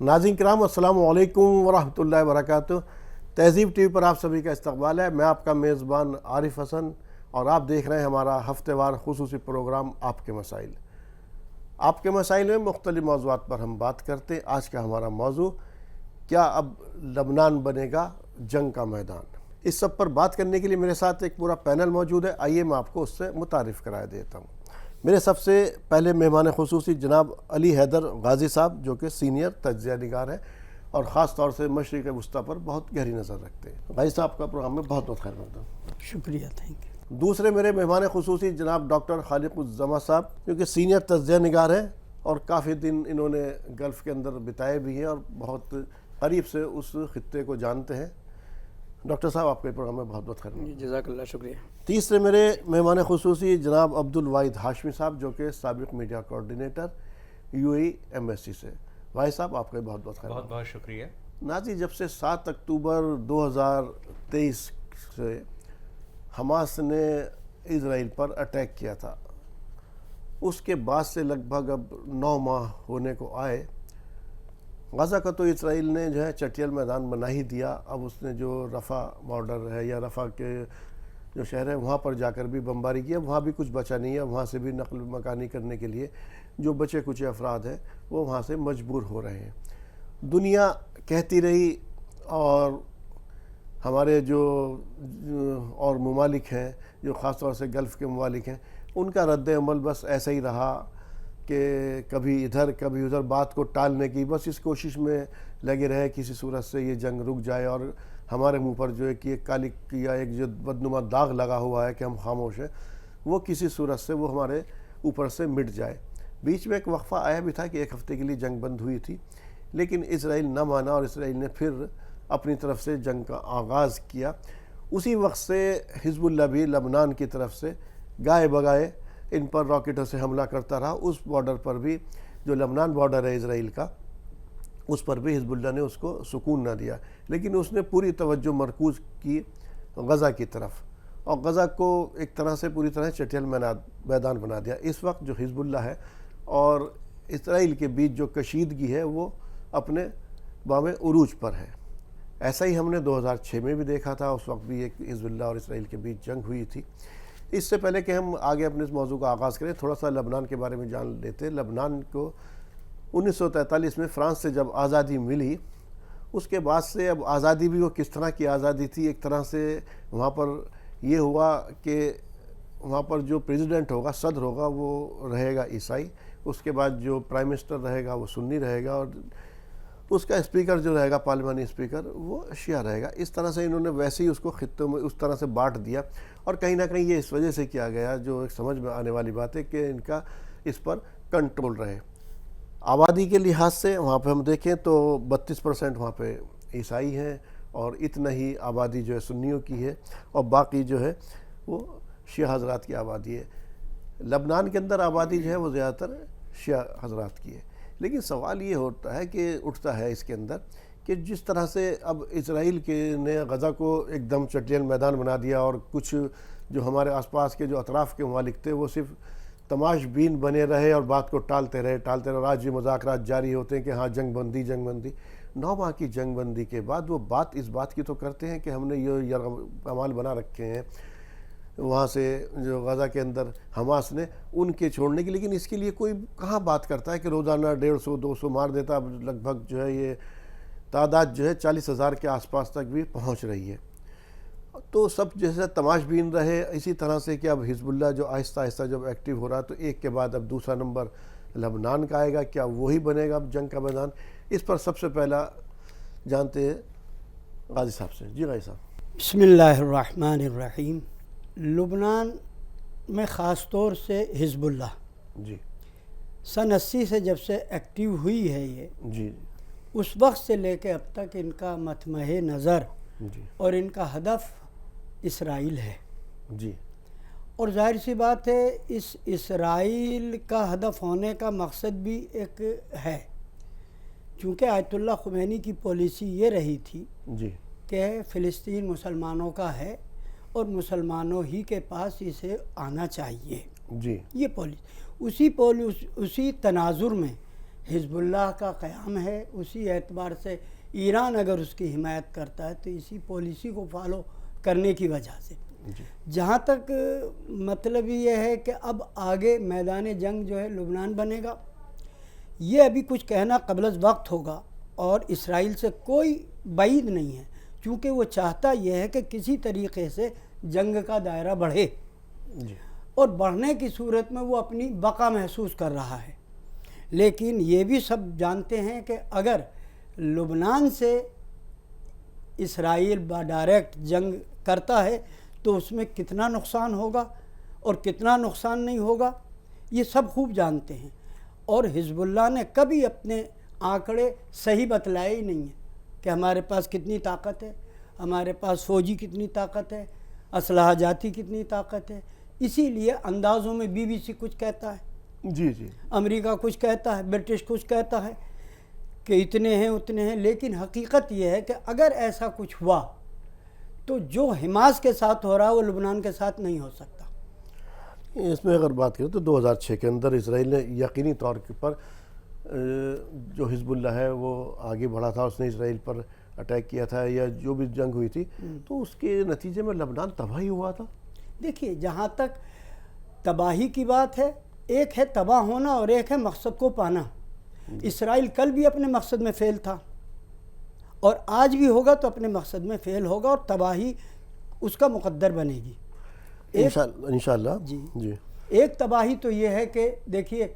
ناظرین کرام السلام علیکم ورحمۃ اللہ وبرکاتہ۔ تہذیب ٹی وی پر آپ سبھی کا استقبال ہے۔ میں آپ کا میزبان عارف حسن اور آپ دیکھ رہے ہیں ہمارا ہفتہ وار خصوصی پروگرام آپ کے مسائل۔ آپ کے مسائل میں مختلف موضوعات پر ہم بات کرتے ہیں۔ آج کا ہمارا موضوع کیا اب لبنان بنے گا جنگ کا میدان؟ اس سب پر بات کرنے کے لیے میرے ساتھ ایک پورا پینل موجود ہے۔ آئیے میں آپ کو اس سے متعارف کرا دیتا ہوں۔ میرے سب سے پہلے مہمان خصوصی جناب علی حیدر غازی صاحب، جو کہ سینئر تجزیہ نگار ہیں اور خاص طور سے مشرق وسطیٰ پر بہت گہری نظر رکھتے ہیں۔ غازی صاحب کا پروگرام میں بہت بہت خیر مقدم۔ شکریہ، تھینک یو۔ دوسرے میرے مہمان خصوصی جناب ڈاکٹر خالق الزما صاحب، جو کہ سینئر تجزیہ نگار ہیں اور کافی دن انہوں نے گلف کے اندر بتائے بھی ہیں اور بہت قریب سے اس خطے کو جانتے ہیں۔ ڈاکٹر صاحب آپ کے پروگرام میں بہت بہت خیر مقدم۔ جزاک اللہ، شکریہ۔ تیسرے میرے مہمان خصوصی جناب عبد الواحد ہاشمی صاحب، جو کہ سابق میڈیا کوارڈینیٹر UAE ایمبیسی سے۔ واحد صاحب آپ کا بہت بہت خیر مقدم۔ بہت بہت شکریہ۔ ناظرین، جب سے 7 اکتوبر 2023 سے حماس نے اسرائیل پر اٹیک کیا تھا، اس کے بعد سے لگ بھگ اب 9 ماہ ہونے کو آئے۔ غزہ کا تو اسرائیل نے جو ہے چٹیل میدان بنا ہی دیا۔ اب اس نے جو رفح بارڈر ہے یا رفح کے جو شہر ہے وہاں پر جا کر بھی بمباری کیا، وہاں بھی کچھ بچا نہیں ہے۔ وہاں سے بھی نقل مکانی کرنے کے لیے جو بچے کچھ افراد ہیں وہ وہاں سے مجبور ہو رہے ہیں۔ دنیا کہتی رہی اور ہمارے جو اور ممالک ہیں جو خاص طور سے گلف کے ممالک ہیں، ان کا رد عمل بس ایسا ہی رہا کہ کبھی ادھر کبھی ادھر بات کو ٹالنے کی بس اس کوشش میں لگے رہے کسی صورت سے یہ جنگ رک جائے اور ہمارے منہ پر جو ہے کہ ایک کالی یا ایک جو بدنما داغ لگا ہوا ہے کہ ہم خاموش ہیں، وہ کسی صورت سے وہ ہمارے اوپر سے مٹ جائے۔ بیچ میں ایک وقفہ آیا بھی تھا کہ 1 ہفتے کے لیے جنگ بند ہوئی تھی، لیکن اسرائیل نہ مانا اور اسرائیل نے پھر اپنی طرف سے جنگ کا آغاز کیا۔ اسی وقت سے حزب اللہ بھی لبنان کی طرف سے گائے بگائے ان پر راکٹوں سے حملہ کرتا رہا۔ اس بارڈر پر بھی جو لبنان بارڈر ہے اسرائیل کا، اس پر بھی حزب اللہ نے اس کو سکون نہ دیا، لیکن اس نے پوری توجہ مرکوز کی غزہ کی طرف اور غزہ کو ایک طرح سے پوری طرح چٹیل میدان بنا دیا۔ اس وقت جو حزب اللہ ہے اور اسرائیل کے بیچ جو کشیدگی ہے وہ اپنے بام عروج پر ہے۔ ایسا ہی ہم نے 2006 میں بھی دیکھا تھا، اس وقت بھی ایک حزب اللہ اور اسرائیل کے بیچ جنگ ہوئی تھی۔ اس سے پہلے کہ ہم آگے اپنے اس موضوع کا آغاز کریں، تھوڑا سا لبنان کے بارے میں جان لیتے ہیں۔ لبنان کو 1943 میں فرانس سے جب آزادی ملی، اس کے بعد سے اب آزادی بھی وہ کس طرح کی آزادی تھی، ایک طرح سے وہاں پر یہ ہوا کہ وہاں پر جو پریزیڈنٹ ہوگا، صدر ہوگا، وہ رہے گا عیسائی، اس کے بعد جو پرائم منسٹر رہے گا وہ سنی رہے گا اور اس کا اسپیکر جو رہے گا پارلیمانی اسپیکر وہ شیعہ رہے گا۔ اس طرح سے انہوں نے ویسے ہی اس کو خطوں میں اس طرح سے بانٹ دیا اور کہیں نہ کہیں یہ اس وجہ سے کیا گیا، جو ایک سمجھ میں آنے والی بات ہے کہ ان کا اس پر کنٹرول رہے۔ آبادی کے لحاظ سے وہاں پہ ہم دیکھیں تو 32% وہاں پہ عیسائی ہیں اور اتنا ہی آبادی جو ہے سنیوں کی ہے اور باقی جو ہے وہ شیعہ حضرات کی آبادی ہے۔ لبنان کے اندر آبادی جو ہے وہ زیادہ تر شیعہ حضرات کی ہے، لیکن سوال یہ ہوتا ہے کہ اٹھتا ہے اس کے اندر کہ جس طرح سے اب اسرائیل کے نے غزہ کو ایک دم چٹیل میدان بنا دیا اور کچھ جو ہمارے آس پاس کے جو اطراف کے ممالک تھے وہ صرف تماش بین بنے رہے اور بات کو ٹالتے رہے آج یہ مذاکرات جاری ہوتے ہیں کہ ہاں جنگ بندی 9 ماہ کی جنگ بندی کے بعد وہ بات اس بات کی تو کرتے ہیں کہ ہم نے یہ اعمال بنا رکھے ہیں وہاں سے جو غزہ کے اندر حماس نے ان کے چھوڑنے کی، لیکن اس کے لیے کوئی کہاں بات کرتا ہے کہ روزانہ 150-200 مار دیتا۔ اب لگ بھگ جو ہے یہ تعداد جو ہے 40,000 کے آس پاس تک بھی پہنچ رہی ہے۔ تو سب جیسے تماش بین رہے اسی طرح سے کہ اب حزب اللہ جو آہستہ آہستہ جب ایکٹیو ہو رہا تو ایک کے بعد اب دوسرا نمبر لبنان کا آئے گا، کیا وہی بنے گا اب جنگ کا میدان؟ اس پر سب سے پہلا جانتے ہیں غازی صاحب سے۔ جی غازی صاحب۔ بسم اللہ الرحمن الرحیم۔ لبنان میں خاص طور سے حزب اللہ جی سن 80 سے جب سے ایکٹیو ہوئی ہے یہ، جی اس وقت سے لے کے اب تک ان کا مطمع نظر جی اور ان کا ہدف اسرائیل ہے۔ جی اور ظاہر سی بات ہے اس اسرائیل کا ہدف ہونے کا مقصد بھی ایک ہے، چونکہ آیت اللہ خمینی کی پالیسی یہ رہی تھی جی کہ فلسطین مسلمانوں کا ہے اور مسلمانوں ہی کے پاس اسے آنا چاہیے، جی یہ پالیسی اسی تناظر میں حزب اللہ کا قیام ہے، اسی اعتبار سے ایران اگر اس کی حمایت کرتا ہے تو اسی پالیسی کو فالو کرنے کی وجہ سے۔ جہاں تک مطلب یہ ہے کہ اب آگے میدان جنگ جو ہے لبنان بنے گا، یہ ابھی کچھ کہنا قبل از وقت ہوگا، اور اسرائیل سے کوئی بعید نہیں ہے، چونکہ وہ چاہتا یہ ہے کہ کسی طریقے سے جنگ کا دائرہ بڑھے، اور بڑھنے کی صورت میں وہ اپنی بقا محسوس کر رہا ہے۔ لیکن یہ بھی سب جانتے ہیں کہ اگر لبنان سے اسرائیل ڈائریکٹ جنگ کرتا ہے تو اس میں کتنا نقصان ہوگا اور کتنا نقصان نہیں ہوگا، یہ سب خوب جانتے ہیں۔ اور حزب اللہ نے کبھی اپنے آنکڑے صحیح بتلائے ہی نہیں ہیں کہ ہمارے پاس کتنی طاقت ہے، ہمارے پاس فوجی کتنی طاقت ہے، اسلحہ جاتی کتنی طاقت ہے۔ اسی لیے اندازوں میں BBC کچھ کہتا ہے، امریکہ کچھ کہتا ہے، برٹش کچھ کہتا ہے کہ اتنے ہیں اتنے ہیں، لیکن حقیقت یہ ہے کہ اگر ایسا کچھ ہوا تو جو حماس کے ساتھ ہو رہا ہے وہ لبنان کے ساتھ نہیں ہو سکتا۔ اس میں اگر بات کریں تو 2006 کے اندر اسرائیل نے یقینی طور پر جو حزب اللہ ہے وہ آگے بڑھا تھا، اس نے اسرائیل پر اٹیک کیا تھا، یا جو بھی جنگ ہوئی تھی، تو اس کے نتیجے میں لبنان تباہی ہوا تھا۔ دیکھیے، جہاں تک تباہی کی بات ہے، ایک ہے تباہ ہونا اور ایک ہے مقصد کو پانا۔ اسرائیل کل بھی اپنے مقصد میں فیل تھا، اور آج بھی ہوگا تو اپنے مقصد میں فیل ہوگا، اور تباہی اس کا مقدر بنے گی انشاءاللہ۔ جی، ایک تباہی تو یہ ہے کہ دیکھیے،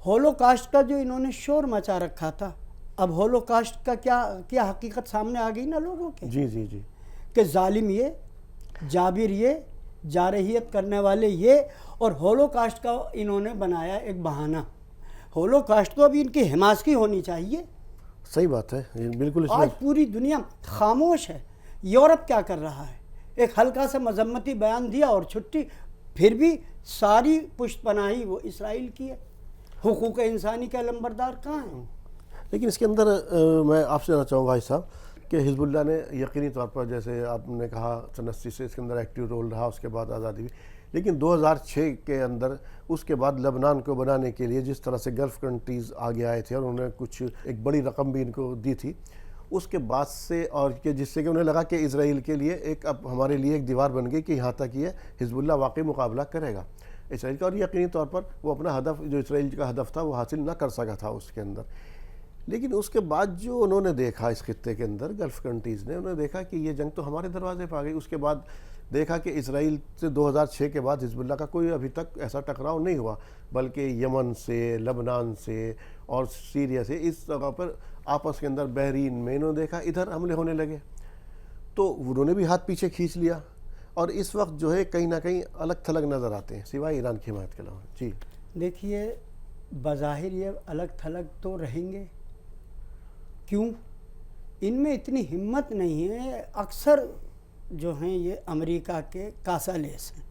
ہولوکاسٹ کا جو انہوں نے شور مچا رکھا تھا، اب ہولوکاسٹ کا کیا حقیقت سامنے آ گئی نا لوگوں کے، کہ ظالم یہ، جابر یہ، جارحیت کرنے والے یہ، اور ہولوکاسٹ کا انہوں نے بنایا ایک بہانہ۔ ہولوکاسٹ تو ابھی ان کی حماس کی ہونی چاہیے۔ صحیح بات ہے، بالکل۔ آج پوری دنیا خاموش ہے۔ یورپ کیا کر رہا ہے؟ ایک ہلکا سا مذمتی بیان دیا اور چھٹی، پھر بھی ساری پشت پناہی وہ اسرائیل کی ہے۔ حقوق انسانی کے علمبردار کہاں ہیں؟ لیکن اس کے اندر میں آپ سے جاننا چاہوں گا بھائی صاحب کہ حزب اللہ نے یقینی طور پر، جیسے آپ نے کہا 87 سے اس کے اندر ایکٹیو رول رہا، اس کے بعد آزادی ہوئی، لیکن 2006 کے اندر اس کے بعد لبنان کو بنانے کے لیے جس طرح سے گلف کنٹریز آگے آئے تھے اور انہوں نے کچھ ایک بڑی رقم بھی ان کو دی تھی، اس کے بعد سے، اور کہ جس سے کہ انہیں لگا کہ اسرائیل کے لیے ایک اب ہمارے لیے ایک دیوار بن گئی کہ یہاں تک یہ حزب اللہ واقعی مقابلہ کرے گا اسرائیل کا، اور یقینی طور پر وہ اپنا ہدف، جو اسرائیل کا ہدف تھا، وہ حاصل نہ کر سکا تھا اس کے اندر۔ لیکن اس کے بعد جو انہوں نے دیکھا اس خطے کے اندر، گلف کنٹریز نے، انہوں نے دیکھا کہ یہ جنگ تو ہمارے دروازے پہ آ گئی۔ اس کے بعد دیکھا کہ اسرائیل سے 2006 کے بعد حزب اللہ کا کوئی ابھی تک ایسا ٹکراؤ نہیں ہوا، بلکہ یمن سے، لبنان سے اور سیریا سے، اس جگہ پر آپس کے اندر بحرین میں انہوں نے دیکھا ادھر حملے ہونے لگے، تو انہوں نے بھی ہاتھ پیچھے کھینچ لیا، اور اس وقت جو ہے کہیں نہ کہیں الگ تھلگ نظر آتے ہیں سوائے ایران کی حمایت کے علاوہ۔ جی دیکھیے، بظاہر یہ الگ تھلگ تو رہیں گے، کیوں؟ ان میں اتنی ہمت نہیں ہے، اکثر جو ہیں یہ امریکہ کے کاسا لیس ہیں،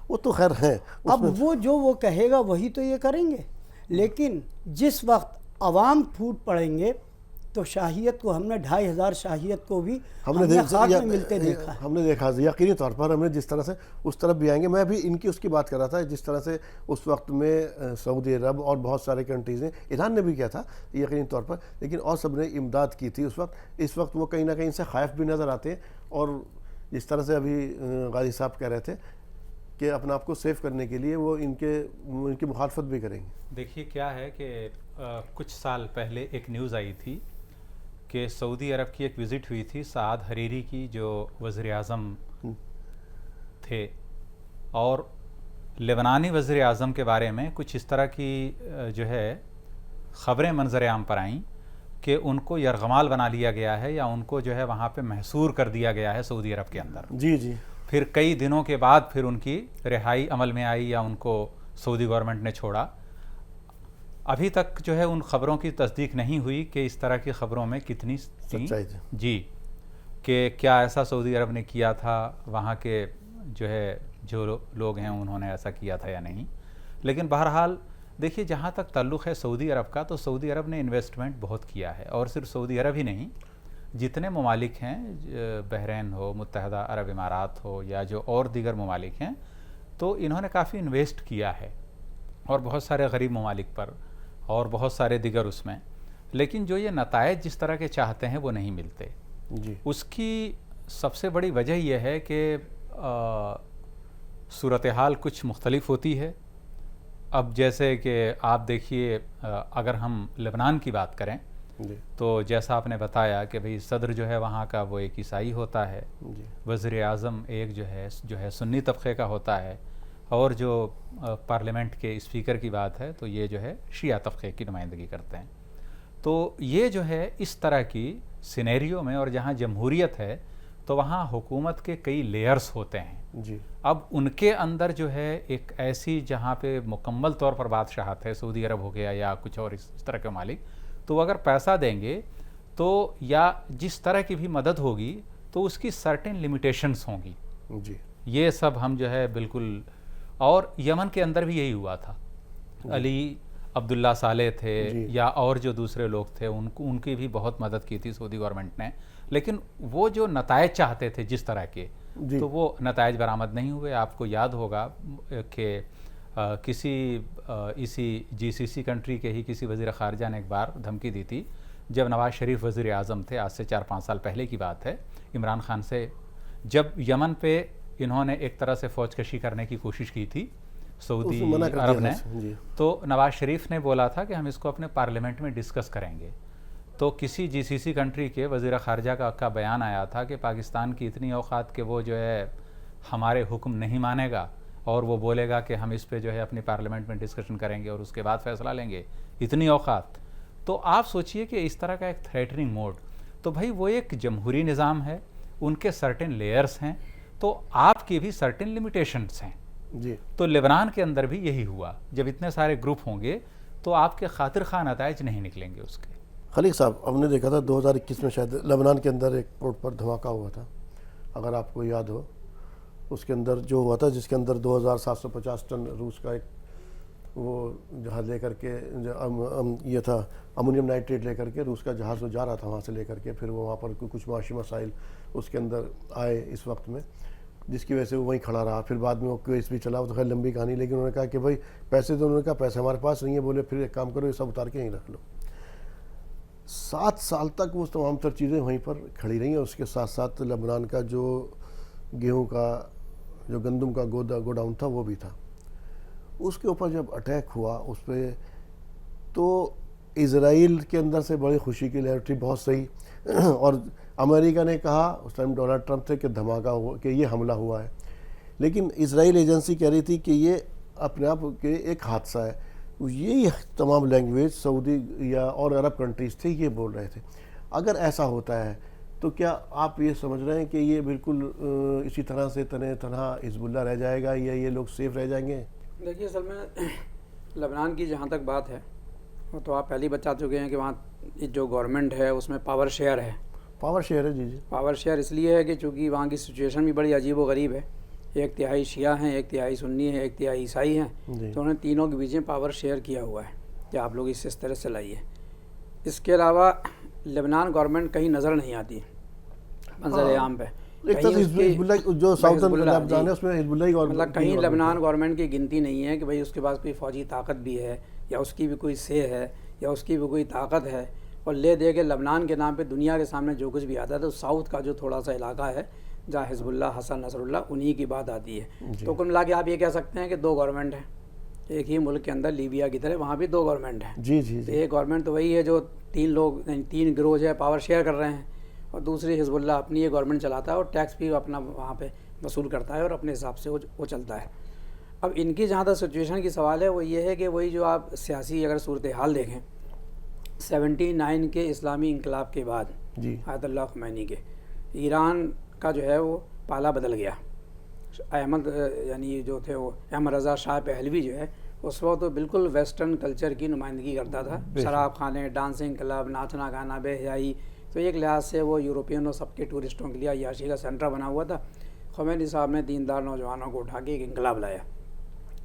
وہ تو خیر ہیں، اب وہ جو وہ کہے گا وہی تو یہ کریں گے، لیکن جس وقت عوام پھوٹ پڑیں گے تو شاہیت کو، ہم نے 2500 شاہیت کو بھی ہم نے خاک میں ملتے دیکھا ہے۔ ہم نے دیکھا یقینی طور پر، ہم نے جس طرح سے اس طرف بھی آئیں گے، میں بھی ان کی اس کی بات کر رہا تھا، جس طرح سے اس وقت میں سعودی عرب اور بہت سارے کنٹریز ہیں، ایران نے بھی کیا تھا یقینی طور پر، لیکن اور سب نے امداد کی تھی اس وقت وہ کہیں نہ کہیں سے خائف بھی نظر آتے ہیں، اور جس طرح سے ابھی غازی صاحب کہہ رہے تھے کہ اپنے آپ کو سیف کرنے کے لیے وہ ان کی مخالفت بھی کریں گے۔ دیکھیے کیا ہے کہ کچھ سال پہلے ایک نیوز آئی تھی کہ سعودی عرب کی ایک وزٹ ہوئی تھی سعد حریری کی، جو وزیر اعظم تھے، اور لبنانی وزیر اعظم کے بارے میں کچھ اس طرح کی جو ہے خبریں منظر عام پر آئیں کہ ان کو یرغمال بنا لیا گیا ہے، یا ان کو جو ہے وہاں پہ محصور کر دیا گیا ہے سعودی عرب کے اندر۔ جی پھر کئی دنوں کے بعد پھر ان کی رہائی عمل میں آئی، یا ان کو سعودی گورنمنٹ نے چھوڑا۔ ابھی تک جو ہے ان خبروں کی تصدیق نہیں ہوئی کہ اس طرح کی خبروں میں کتنی سچائی تھی، جی، کہ کیا ایسا سعودی عرب نے کیا تھا، وہاں کے جو ہے جو لوگ ہیں انہوں نے ایسا کیا تھا یا نہیں۔ لیکن بہرحال دیکھیے، جہاں تک تعلق ہے سعودی عرب کا، تو سعودی عرب نے انویسٹمنٹ بہت کیا ہے، اور صرف سعودی عرب ہی نہیں، جتنے ممالک ہیں، بحرین ہو، متحدہ عرب امارات ہو، یا جو اور دیگر ممالک ہیں، تو انہوں نے کافی انویسٹ کیا ہے، اور بہت سارے غریب ممالک پر، اور بہت سارے دیگر اس میں، لیکن جو یہ نتائج جس طرح کے چاہتے ہیں وہ نہیں ملتے. جی اس کی سب سے بڑی وجہ یہ ہے کہ صورتحال کچھ مختلف ہوتی ہے. اب جیسے کہ آپ دیکھیے، اگر ہم لبنان کی بات کریں جی تو جیسا آپ نے بتایا کہ بھئی صدر جو ہے وہاں کا وہ ایک عیسائی ہوتا ہے، جی وزیر اعظم ایک جو ہے سنی طبقے کا ہوتا ہے، اور جو پارلیمنٹ کے اسپیکر کی بات ہے تو یہ جو ہے شیعہ طبقے کی نمائندگی کرتے ہیں. تو یہ جو ہے اس طرح کی سینیریو میں، اور جہاں جمہوریت ہے تو وہاں حکومت کے کئی لیئرز ہوتے ہیں. جی اب ان کے اندر جو ہے ایک ایسی جہاں پہ مکمل طور پر بادشاہت ہے، سعودی عرب ہو گیا یا کچھ اور اس طرح کے ممالک، تو وہ اگر پیسہ دیں گے تو یا جس طرح کی بھی مدد ہوگی تو اس کی سرٹن لمیٹیشنز ہوں گی. جی یہ سب ہم جو ہے بالکل، اور یمن کے اندر بھی یہی ہوا تھا. علی عبداللہ صالح تھے جی یا اور جو دوسرے لوگ تھے، ان کی بھی بہت مدد کی تھی سعودی گورنمنٹ نے، لیکن وہ جو نتائج چاہتے تھے جس طرح کے، جی تو وہ نتائج برآمد نہیں ہوئے. آپ کو یاد ہوگا کہ اسی جی سی سی کنٹری کے ہی کسی وزیر خارجہ نے ایک بار دھمکی دی تھی، جب نواز شریف وزیر اعظم تھے، آج سے 4-5 سال پہلے کی بات ہے، عمران خان سے جب یمن پہ انہوں نے ایک طرح سے فوج کشی کرنے کی کوشش کی تھی سعودی عرب نے، جی تو نواز شریف نے بولا تھا کہ ہم اس کو اپنے پارلیمنٹ میں ڈسکس کریں گے. تو کسی جی سی سی کنٹری کے وزیر خارجہ کا بیان آیا تھا کہ پاکستان کی اتنی اوقات کہ وہ جو ہے ہمارے حکم نہیں مانے گا اور وہ بولے گا کہ ہم اس پہ جو ہے اپنی پارلیمنٹ میں ڈسکشن کریں گے اور اس کے بعد فیصلہ لیں گے. اتنی اوقات. تو آپ سوچئے کہ اس طرح کا ایک تھریٹننگ موڈ، تو بھائی وہ ایک جمہوری نظام ہے، ان کے سرٹن لیئرز ہیں، تو آپ کی بھی سرٹن لمیٹیشنز ہیں. جی تو لبنان کے اندر بھی یہی ہوا. جب اتنے سارے گروپ ہوں گے تو آپ کے خاطر خواہ نتائج نہیں نکلیں گے اس کے. خلیق صاحب، ہم نے دیکھا تھا 2021 میں شاید لبنان کے اندر ایک پورٹ پر دھماکہ ہوا تھا، اگر آپ کو یاد ہو. اس کے اندر جو ہوا تھا، جس کے اندر 2750 ٹن روس کا ایک وہ جہاز لے کر کے، یہ تھا امونیم نائٹریٹ لے کر کے، روس کا جہاز وہ جا رہا تھا وہاں سے لے کر کے، پھر وہ وہاں پر کچھ معاشی مسائل اس کے اندر آئے اس وقت میں، جس کی وجہ سے وہ وہیں کھڑا رہا. پھر بعد میں وہ کیس بھی چلا، وہ تو خیر لمبی کہانی، لیکن انہوں نے کہا کہ بھائی پیسے تو، انہوں نے کہا پیسے ہمارے پاس نہیں ہے. بولے پھر ایک کام کرو، یہ سب اتار کے یہیں رکھ لو. 7 سال تک وہ تمام تر چیزیں وہیں پر کھڑی رہیں. اور اس کے ساتھ ساتھ لبنان کا جو گیہوں کا، جو گندم کا گوڈاؤن تھا وہ بھی تھا. اس کے اوپر جب اٹیک ہوا اس پہ، تو اسرائیل کے اندر سے بڑی خوشی کی لہر تھی، بہت صحیح. اور امریکہ نے کہا اس ٹائم ڈونلڈ ٹرمپ تھے کہ دھماکہ ہوا، کہ یہ حملہ ہوا ہے. لیکن اسرائیل ایجنسی کہہ رہی تھی کہ یہ اپنے آپ کے ایک حادثہ ہے. یہی تمام لینگویج سعودی یا اور عرب کنٹریز تھے یہ بول رہے تھے. اگر ایسا ہوتا ہے تو کیا آپ یہ سمجھ رہے ہیں کہ یہ بالکل اسی طرح سے تنہا حزب اللہ رہ جائے گا، یا یہ لوگ سیف رہ جائیں گے؟ دیکھیے اصل میں لبنان کی جہاں تک بات ہے، وہ تو آپ پہلے ہی بتا چکے ہیں کہ وہاں جو گورنمنٹ ہے اس میں پاور شیئر ہے. پاور شیئر ہے. جی جی. پاور شیئر اس لیے ہے کہ چونکہ وہاں کی سچویشن بھی بڑی عجیب و غریب ہے. 1/3 شیعہ ہیں، 1/3 سنی ہیں، 1/3 عیسائی ہیں. تو انہوں نے تینوں کے بیچ میں پاور شیئر کیا ہوا ہے کہ آپ لوگ اس طرح سے لائیے. اس کے علاوہ لبنان گورنمنٹ کہیں نظر نہیں آتی منظر عام پہ. جو ساؤتھرن لبنان ہے اس میں حزب اللہ ہی مطلب کہیں لبنان گورنمنٹ کی گنتی نہیں ہے کہ بھئی اس کے پاس کوئی فوجی طاقت بھی ہے، یا اس کی بھی کوئی سے ہے، یا اس کی بھی کوئی طاقت ہے. اور لے دے کے لبنان کے نام پہ دنیا کے سامنے جو کچھ بھی آتا ہے تو ساؤتھ کا جو تھوڑا سا علاقہ ہے جہاں حزب اللہ، حسن نصر اللہ، انہی کی بات آتی ہے. تو کل ملا کے آپ یہ کہہ سکتے ہیں کہ 2 گورنمنٹ ہیں ایک ہی ملک کے اندر. لیبیا کی طرح وہاں بھی 2 گورنمنٹ ہیں. جی جی. ایک گورنمنٹ تو وہی ہے جو 3 لوگ، 3 گروہ جو ہے پاور شیئر کر رہے ہیں، اور دوسری حزب اللہ اپنی یہ گورنمنٹ چلاتا ہے اور ٹیکس بھی اپنا وہاں پہ وصول کرتا ہے اور اپنے حساب سے وہ چلتا ہے. اب ان کی جہاں تک سچویشن کی سوال ہے وہ یہ ہے کہ وہی جو آپ سیاسی اگر صورتحال دیکھیں 79 کے اسلامی انقلاب کے بعد، جی، آیت اللہ خمینی کے، ایران کا جو ہے وہ پالا بدل گیا. احمد یعنی جو تھے وہ احمد رضا شاہ پہلوی جو ہے اس وقت تو بالکل ویسٹرن کلچر کی نمائندگی کرتا تھا. شراب خانے، ڈانسنگ کلب، ناچنا گانا، بے حیائی. تو ایک لحاظ سے وہ یورپین اور سب کے ٹورسٹوں کے لیے عیاشی کا سینٹر بنا ہوا تھا. خمینی صاحب نے دیندار نوجوانوں کو اٹھا کے ایک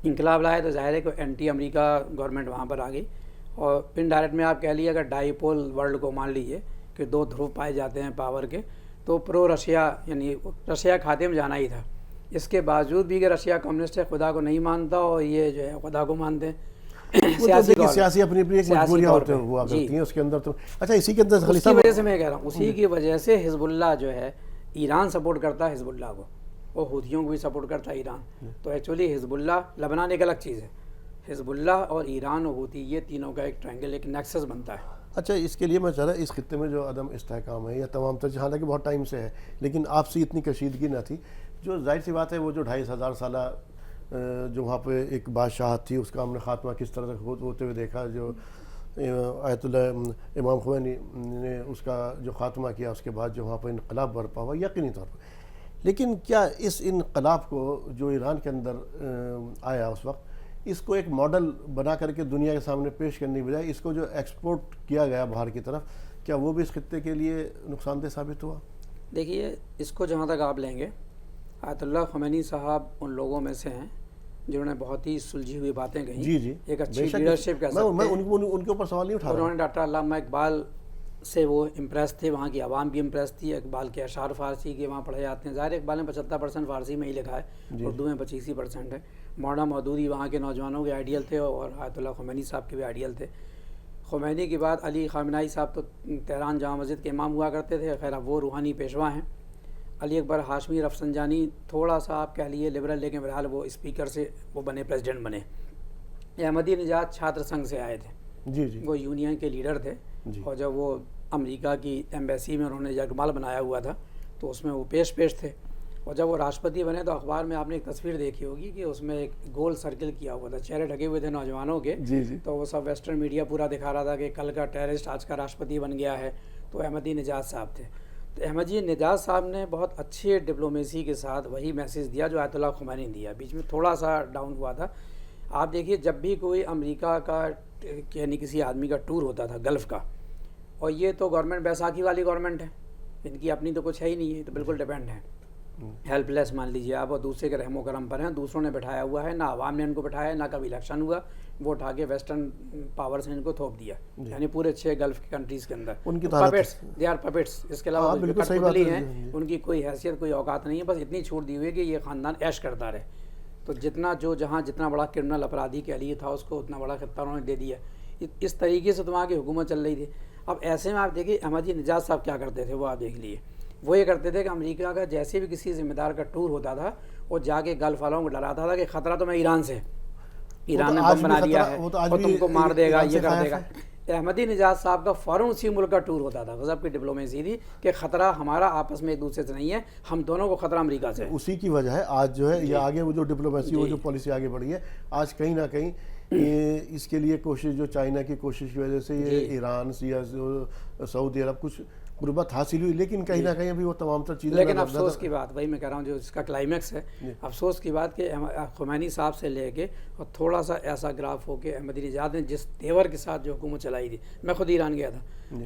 انقلاب لایا تو ظاہر ہے کہ اینٹی امریکہ گورنمنٹ وہاں پر آ گئی. اور پن ڈائریکٹ میں آپ کہہ لیے اگر ڈائی پول ورلڈ کو مان لیجیے کہ 2 دھرو پائے جاتے ہیں پاور کے، تو پرو رشیا یعنی رشیا کھاتے میں جانا ہی تھا. اس کے باوجود بھی کہ رشیا کمیونسٹ ہے، خدا کو نہیں مانتا، اور یہ جو ہے خدا کو مانتے ہیں. سیاسی اپنی اپنی ایک مجبوریاں ہوتے ہوا کرتی ہیں اس کے اندر. تو اچھا اسی کے اندر اس کی وجہ سے میں کہہ رہا ہوں اسی کی وجہ سے حزب اللہ جو ہے ایران سپورٹ کرتا ہے حزب اللہ کو, اور حوثیوں کو بھی سپورٹ کرتا ہے ایران. تو ایکچولی حزب اللہ لبنان ایک الگ چیز ہے, حزب اللہ اور ایران اور حوثی یہ تینوں کا ایک ٹرائنگل ایک نیکسس بنتا ہے. اچھا اس کے لیے میں چاہ رہا اس خطے میں جو عدم استحکام ہے یا تمام تر, حالانکہ بہت ٹائم سے ہے لیکن آپسی اتنی کشیدگی نہ تھی, جو ظاہر سی بات ہے وہ جو 2500 سالہ جو وہاں پہ ایک بادشاہت تھی اس کا ہم نے خاتمہ کس طرح سے ہوتے ہوئے دیکھا, جو آیت اللہ امام خمینی نے اس کا جو خاتمہ کیا اس کے بعد جو وہاں پہ انقلاب برپا ہوا یقینی طور پر. لیکن کیا اس انقلاب کو جو ایران کے اندر آیا اس وقت, اس کو ایک ماڈل بنا کر کے دنیا کے سامنے پیش کرنے کی بجائے اس کو جو ایکسپورٹ کیا گیا باہر کی طرف, کیا وہ بھی اس خطے کے لیے نقصان دہ ثابت ہوا؟ دیکھیے اس کو جہاں تک آپ لیں گے, آیت اللہ خمینی صاحب ان لوگوں میں سے ہیں جنہوں نے بہت ہی سلجھی ہوئی باتیں کہیں. جی جی ایک اچھی لیڈرشپ کہہ سکتے ہیں. میں ان کے اوپر سوال نہیں اٹھا رہا. انہوں نے ڈاکٹر علامہ اقبال سے وہ امپریس تھے, وہاں کی عوام بھی امپریس تھی. اقبال کے اشعار فارسی کے وہاں پڑھے جاتے ہیں. ظاہر اقبال نے 75% فارسی میں ہی لکھا ہے, اردو میں 25% ہے. مولانا مودودی وہاں کے نوجوانوں کے آئیڈیل تھے اور آیت اللہ خمینی صاحب کے بھی آئیڈیل تھے. خمینی کے بعد علی خامنائی صاحب تو تہران جامع مسجد کے امام ہوا کرتے تھے, خیر اب وہ روحانی پیشوا ہیں. علی اکبر ہاشمی رفسنجانی تھوڑا سا آپ کہہ لیے لبرل, لیکن بہرحال وہ اسپیکر سے وہ بنے, پریزیڈنٹ بنے. احمدی نژاد چھاتر سنگھ سے آئے تھے, جی جی وہ یونین کے لیڈر تھے, اور جب وہ امریکہ کی ایمبیسی میں انہوں نے یرغمال بنایا ہوا تھا تو اس میں وہ پیش تھے. اور جب وہ راشٹرپتی بنے تو اخبار میں آپ نے ایک تصویر دیکھی ہوگی کہ اس میں ایک گول سرکل کیا ہوا تھا, چہرے ڈھکے ہوئے تھے نوجوانوں کے. تو وہ سب ویسٹرن میڈیا پورا دکھا رہا تھا کہ کل کا ٹیررسٹ آج کا راشٹرپتی بن گیا ہے. تو احمدی نژاد صاحب تھے. تو احمدی نژاد صاحب نے بہت اچھے ڈپلومیسی کے ساتھ وہی میسیج دیا جو آیت اللہ خمینی نے دیا. بیچ میں تھوڑا سا ڈاؤن ہوا تھا. آپ دیکھیے جب بھی کوئی امریکہ کا یعنی کسی آدمی کا ٹور ہوتا تھا گلف کا, اور یہ تو گورنمنٹ بیساکھی والی گورنمنٹ ہے, ان کی اپنی تو کچھ ہے ہی نہیں ہے, تو بالکل ڈیپینڈ ہے, ہیلپ لیس مان لیجیے آپ, اور دوسرے کے رحم و کرم پر ہیں. دوسروں نے بٹھایا ہوا ہے, نہ عوام نے ان کو بٹھایا, نہ کبھی الیکشن ہوا, وہ اٹھا کے ویسٹرن پاور سے ان کو تھوپ دیا. یعنی پورے 6 گلف کی کنٹریز کے اندر پپیٹس, دے آر پپیٹس. اس کے علاوہ کٹپتلی ہیں, ان کی کوئی حیثیت کوئی اوقات نہیں ہے, بس اتنی چھوٹ دی ہوئی ہے کہ یہ خاندان عیش کرتا رہے. تو جتنا جو جہاں جتنا بڑا کرمنل اپرادھی کے لیے تھا اس کو اتنا بڑا خطہ انہوں نے دے دیا. اس طریقے سے تو وہاں کی حکومت چل رہی تھی. اب ایسے میں آپ دیکھیے احمدی نژاد صاحب کیا کرتے تھے, وہ آپ دیکھ لیے. وہ یہ کرتے تھے کہ امریکہ کا جیسے بھی کسی ذمہ دار کا ٹور ہوتا تھا وہ جا کے گلف والوں کو ڈراتا تھا کہ خطرہ تو میں ایران سے, ایران نے بم بنا دیا ہے اور تم کو مار دے گا, یہ کر دے گا. احمدی نژاد صاحب کا فوراً اسی ملک کا ٹور ہوتا تھا. غضب کی ڈپلومیسی تھی کہ خطرہ ہمارا آپس میں ایک دوسرے سے نہیں ہے, ہم دونوں کو خطرہ امریکہ سے. اسی کی وجہ ہے آج جو ہے یہ آگے وہ جو ڈپلومیسی وہ جو پالیسی آگے بڑھی ہے, آج کہیں نہ کہیں اس کے لیے کوشش جو چائنا کی کوشش کی وجہ سے یہ ایران یا سعودی عرب کچھ قربت حاصل ہوئی, لیکن کہیں نہ کہیں ابھی وہ تمام تر چیزیں. لیکن افسوس کی بات, وہی میں کہہ رہا ہوں جو اس کا کلائمیکس ہے, افسوس کی بات کہ خمینی صاحب سے لے کے اور تھوڑا سا ایسا گراف ہو کے احمدی نژاد نے جس تیور کے ساتھ جو حکومت چلائی تھی, میں خود ایران گیا تھا,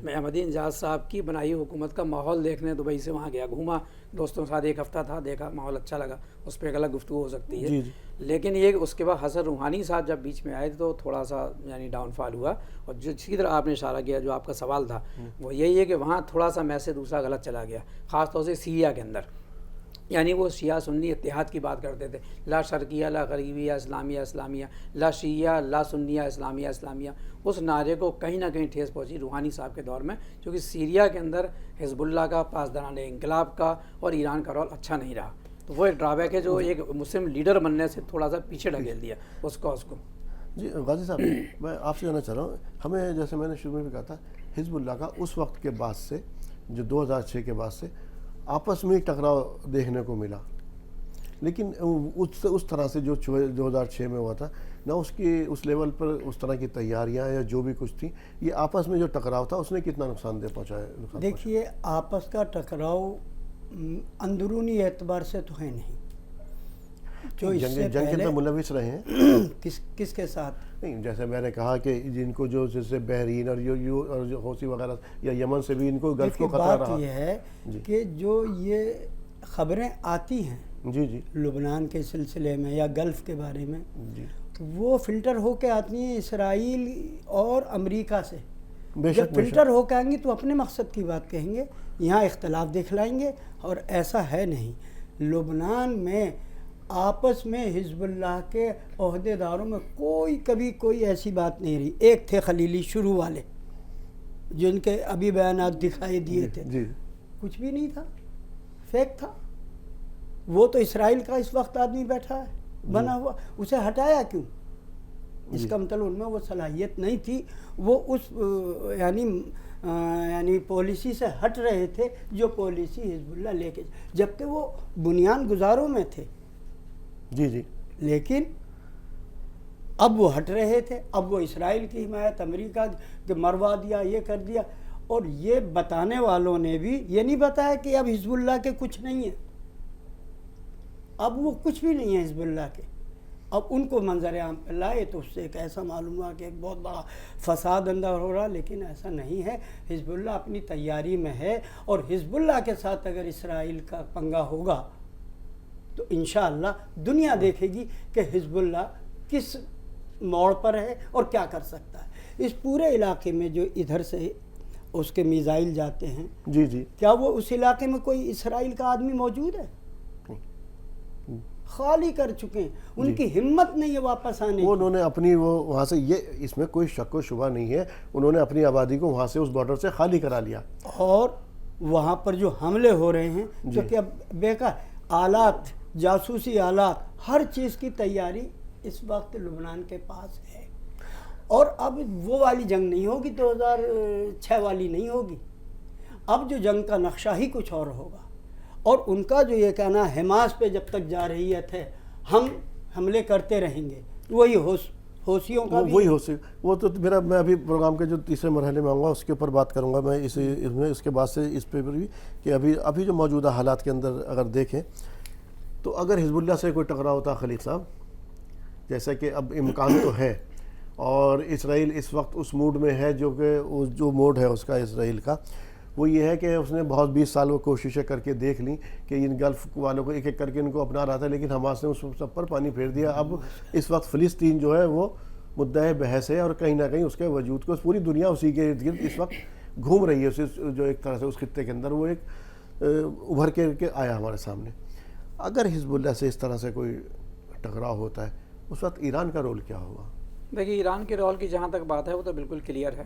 میں احمدی نژاد صاحب کی بنائی حکومت کا ماحول دیکھنے دبئی سے وہاں گیا, گھوما دوستوں کے ساتھ, 1 ہفتہ تھا, دیکھا ماحول اچھا لگا, اس پہ ایک الگ گفتگو ہو سکتی ہے. لیکن یہ اس کے بعد حسن روحانی صاحب جب بیچ میں آئے تو تھوڑا سا یعنی ڈاؤن فال ہوا. اور جسی طرح آپ نے اشارہ کیا جو آپ کا سوال تھا وہ یہی ہے کہ وہاں تھوڑا سا میسج دوسرا غلط چلا گیا, خاص طور سے سیریا کے اندر. یعنی وہ شیعہ سنی اتحاد کی بات کرتے تھے, لا شرقیہ لا غربیہ اسلامیہ اسلامیہ, لا شیعہ لا سنیہ اسلامیہ اسلامیہ. اس نعرے کو کہیں نہ کہیں ٹھیس پہنچی روحانی صاحب کے دور میں, کیونکہ سیریا کے اندر حزب اللہ کا, پاسداران انقلاب کا اور ایران کا رول اچھا نہیں رہا. تو وہ ایک ڈرا بیک ہے جو ایک مسلم لیڈر بننے سے تھوڑا سا پیچھے ڈھکیل دیا اس کاز کو. جی غازی صاحب, میں آپ سے جاننا چاہ رہا ہوں, ہمیں جیسے میں نے شروع میں بھی کہا تھا حزب اللہ کا اس وقت کے بعد سے جو 2006 کے بعد سے آپس میں ٹکراؤ دیکھنے کو ملا, لیکن اس طرح سے جو 2006 میں ہوا تھا نہ اس کی اس لیول پر اس طرح کی تیاریاں یا جو بھی کچھ تھی, یہ آپس میں جو ٹکراؤ تھا اس نے کتنا نقصان دہ پہنچایا؟ دیکھیے آپس کا ٹکراؤ اندرونی اعتبار سے تو ہے نہیں, جو اس سے جنگ کے اندر ملوث رہے ہیں. کس کے ساتھ؟ نہیں, جیسے میں نے کہا کہ جن کو جو جیسے بحرین اور جو حوثی وغیرہ یا یمن سے بھی ان کو گلف کو خطرہ رہا. بات یہ ہے کہ جو یہ خبریں آتی ہیں جی جی لبنان کے سلسلے میں یا گلف کے بارے میں, جی وہ فلٹر ہو کے آتی ہیں اسرائیل اور امریکہ سے. بے جب شک فلٹر ہو کے آئیں گی تو اپنے مقصد کی بات کہیں گے, یہاں اختلاف دکھلائیں گے, اور ایسا ہے نہیں. لبنان میں آپس میں حزب اللہ کے عہدیداروں میں کبھی کوئی ایسی بات نہیں رہی. ایک تھے خلیلی شروع والے جن کے ابھی بیانات دکھائی دیے تھے, جی کچھ بھی نہیں تھا, فیک تھا. وہ تو اسرائیل کا اس وقت آدمی بیٹھا ہے بنا ہوا, اسے ہٹایا کیوں؟ اس کا مطلب ان میں وہ صلاحیت نہیں تھی, وہ اس یعنی پالیسی سے ہٹ رہے تھے جو پالیسی حزب اللہ لے کے, جبکہ وہ بنیان گزاروں میں تھے. جی جی. لیکن اب وہ ہٹ رہے تھے, اب وہ اسرائیل کی حمایت, امریکہ کے مروا دیا, یہ کر دیا. اور یہ بتانے والوں نے بھی یہ نہیں بتایا کہ اب حزب اللہ کے کچھ نہیں ہے, اب وہ کچھ بھی نہیں ہے حزب اللہ کے. اب ان کو منظر عام پہ لائے تو اس سے ایک ایسا معلوم ہوا کہ ایک بہت بڑا فساد اندر ہو رہا, لیکن ایسا نہیں ہے. حزب اللہ اپنی تیاری میں ہے, اور حزب اللہ کے ساتھ اگر اسرائیل کا پنگا ہوگا تو انشاءاللہ دنیا دیکھے گی کہ حزب اللہ کس موڑ پر ہے اور کیا کر سکتا ہے. اس پورے علاقے میں جو ادھر سے اس کے میزائل جاتے ہیں, جی جی, کیا وہ اس علاقے میں کوئی اسرائیل کا آدمی موجود ہے؟ خالی کر چکے ہیں, ان کی ہمت نہیں ہے واپس آنے کی. انہوں نے اپنی وہ وہاں سے, یہ اس میں کوئی شک و شبہ نہیں ہے, انہوں نے اپنی آبادی کو وہاں سے اس بارڈر سے خالی کرا لیا. اور وہاں پر جو حملے ہو رہے ہیں, کیونکہ اب بیکار آلات, جاسوسی آلات, ہر چیز کی تیاری اس وقت لبنان کے پاس ہے. اور اب وہ والی جنگ نہیں ہوگی, 2006 والی نہیں ہوگی. اب جو جنگ کا نقشہ ہی کچھ اور ہوگا. اور ان کا جو یہ کہنا حماس پہ جب تک جارحیت ہے ہم حملے کرتے رہیں گے, وہی حوثیوں کا وہی حوثی, وہ تو میرا, میں ابھی پروگرام کے جو تیسرے مرحلے میں آؤں گا اس کے اوپر بات کروں گا میں اس کے بعد سے اس پہ بھی, کہ ابھی جو موجودہ حالات کے اندر اگر دیکھیں تو اگر حزب اللہ سے کوئی ٹکراؤ ہوتا خلیق صاحب, جیسا کہ اب امکان تو ہے, اور اسرائیل اس وقت اس موڈ میں ہے جو موڈ ہے اس کا اسرائیل کا, وہ یہ ہے کہ اس نے بہت 20 سال وہ کوششیں کر کے دیکھ لیں کہ ان گلف والوں کو ایک ایک کر کے ان کو اپنا رہا تھا, لیکن حماس نے اس سب پر پانی پھیر دیا. اب اس وقت فلسطین جو ہے وہ مدعا بحث ہے, اور کہیں نہ کہیں اس کے وجود کو پوری دنیا اسی کے ارد گرد اس وقت گھوم رہی ہے, جو ایک طرح سے اس خطے کے اندر وہ ایک ابھر کے آیا ہمارے سامنے. اگر حزب اللہ سے اس طرح سے کوئی ٹکراؤ ہوتا ہے اس وقت ایران کا رول کیا ہوگا؟ دیکھیے, ایران کے رول کی جہاں تک بات ہے وہ تو بالکل کلیئر ہے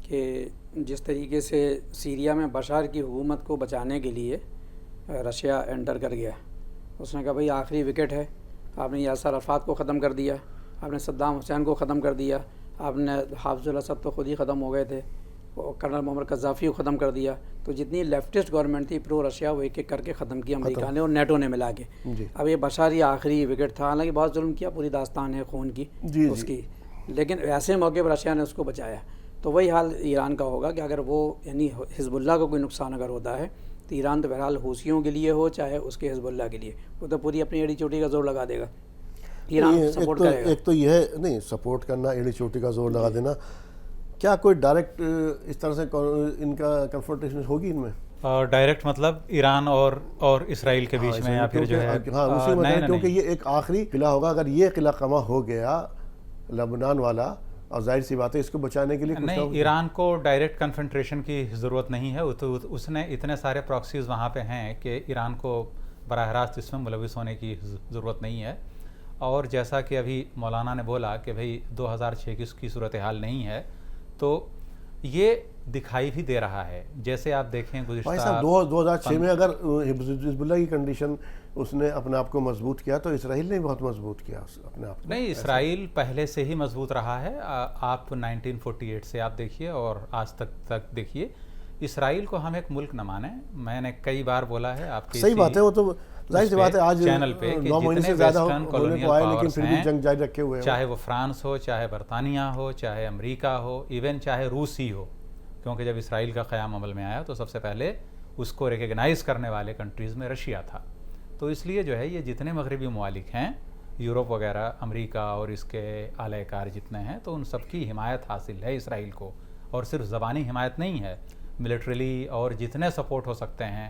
کہ جس طریقے سے سیریا میں بشار کی حکومت کو بچانے کے لیے رشیا انٹر کر گیا, اس نے کہا بھئی آخری وکٹ ہے, آپ نے یاسر عرفات کو ختم کر دیا, آپ نے صدام حسین کو ختم کر دیا, آپ نے حافظ الاسد تو خود ہی ختم ہو گئے تھے, کرنل محمد قذافی کو ختم کر دیا. تو جتنی لیفٹسٹ گورنمنٹ تھی پرو رشیا وہ ایک ایک کر کے ختم کی امریکہ نے اور نیٹو نے ملا کے. اب یہ بشار یہ آخری وکٹ تھا, حالانکہ بہت ظلم کیا, پوری داستان ہے خون کی اس کی, لیکن ایسے موقع پر رشیا نے اس کو بچایا. تو وہی حال ایران کا ہوگا کہ اگر وہ یعنی حزب اللہ کو کوئی نقصان اگر ہوتا ہے تو ایران تو بہرحال حوثیوں کے لیے ہو چاہے اس کے حزب اللہ کے لیے, وہ تو پوری اپنی ایڑی چوٹی کا زور لگا دے گا. ایران سپورٹ کرے گا. ایک تو یہ ہے نہیں سپورٹ کرنا, ایڑی چوٹی کا زور لگا دینا. کیا کوئی ڈائریکٹ اس طرح سے ان کا کنفرنٹیشن ہوگی ان میں؟ ڈائریکٹ مطلب ایران اور اسرائیل کے بیچ میں, یا پھر جو ہے ہاں اسی میں, کیونکہ یہ ایک آخری قلعہ ہوگا. اگر یہ قلعہ قمع ہو گیا لبنان والا, اور ظاہر سی بات ہے اس کو بچانے کے لیے نہیں, ایران کو ڈائریکٹ کنفنٹریشن کی ضرورت نہیں ہے. اس نے اتنے سارے پراکسیز وہاں پہ ہیں کہ ایران کو براہ راست اس میں ملوث ہونے کی ضرورت نہیں ہے. اور جیسا کہ ابھی مولانا نے بولا کہ بھئی 2006 کی صورتحال نہیں ہے, تو یہ دکھائی بھی دے رہا ہے. جیسے آپ دیکھیں گزشتہ 2006 میں اگر حزب اللہ کی کنڈیشن اس نے اپنے آپ کو مضبوط کیا تو اسرائیل نے بہت مضبوط کیا اپنے آپ کو. نہیں, اسرائیل پہلے سے ہی مضبوط رہا ہے. آپ 1948 سے آپ دیکھیے اور آج تک دیکھیے, اسرائیل کو ہم ایک ملک نہ مانیں. میں نے کئی بار بولا ہے آپ کی, صحیح بات ہے, وہ تو ظاہر سی بات ہے آج چینل پہ کہ 9 مہینے سے زیادہ ہونے کو آئے لیکن پھر بھی جنگ جاری رکھے ہوئے ہیں, چاہے وہ فرانس ہو, چاہے برطانیہ ہو, چاہے امریکہ ہو, ایون چاہے روس ہی ہو. کیونکہ جب اسرائیل کا قیام عمل میں آیا تو سب سے پہلے اس کو ریکگنائز کرنے والے کنٹریز میں رشیا تھا. تو اس لیے جو ہے یہ جتنے مغربی ممالک ہیں, یورپ وغیرہ, امریکہ اور اس کے اعلی کار جتنے ہیں, تو ان سب کی حمایت حاصل ہے اسرائیل کو. اور صرف زبانی حمایت نہیں ہے, ملٹریلی اور جتنے سپورٹ ہو سکتے ہیں,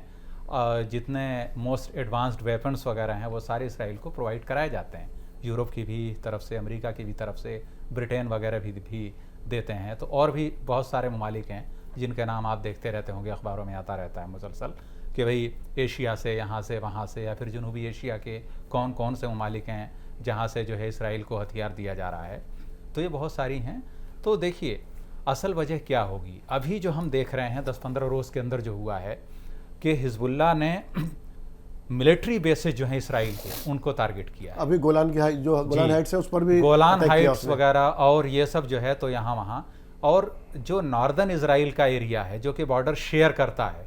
جتنے موسٹ ایڈوانسڈ ویپنس وغیرہ ہیں وہ سارے اسرائیل کو پرووائڈ کرائے جاتے ہیں. یورپ کی بھی طرف سے, امریکہ کی بھی طرف سے, برٹین وغیرہ بھی دیتے ہیں. تو اور بھی بہت سارے ممالک ہیں جن کے نام آپ دیکھتے رہتے ہوں گے, اخباروں میں آتا رہتا ہے مسلسل, کہ بھئی ایشیا سے یہاں سے وہاں سے یا پھر جنوبی ایشیا کے کون کون سے ممالک ہیں جہاں سے جو ہے اسرائیل کو ہتھیار دیا جا رہا ہے. تو یہ بہت ساری ہیں. تو دیکھیے اصل وجہ کیا ہوگی. ابھی جو ہم دیکھ رہے ہیں 10-15 روز کے اندر جو ہوا ہے کہ حزب اللہ نے ملٹری بیسز جو ہیں اسرائیل کے ان کو ٹارگٹ کیا ہے. ابھی گولان کی جو گولان ہائٹس ہے اس پر بھی گولان attack کیا ہائٹس اس نے. وغیرہ اور یہ سب جو ہے تو یہاں وہاں. اور جو ناردرن اسرائیل کا ایریا ہے جو کہ بارڈر شیئر کرتا ہے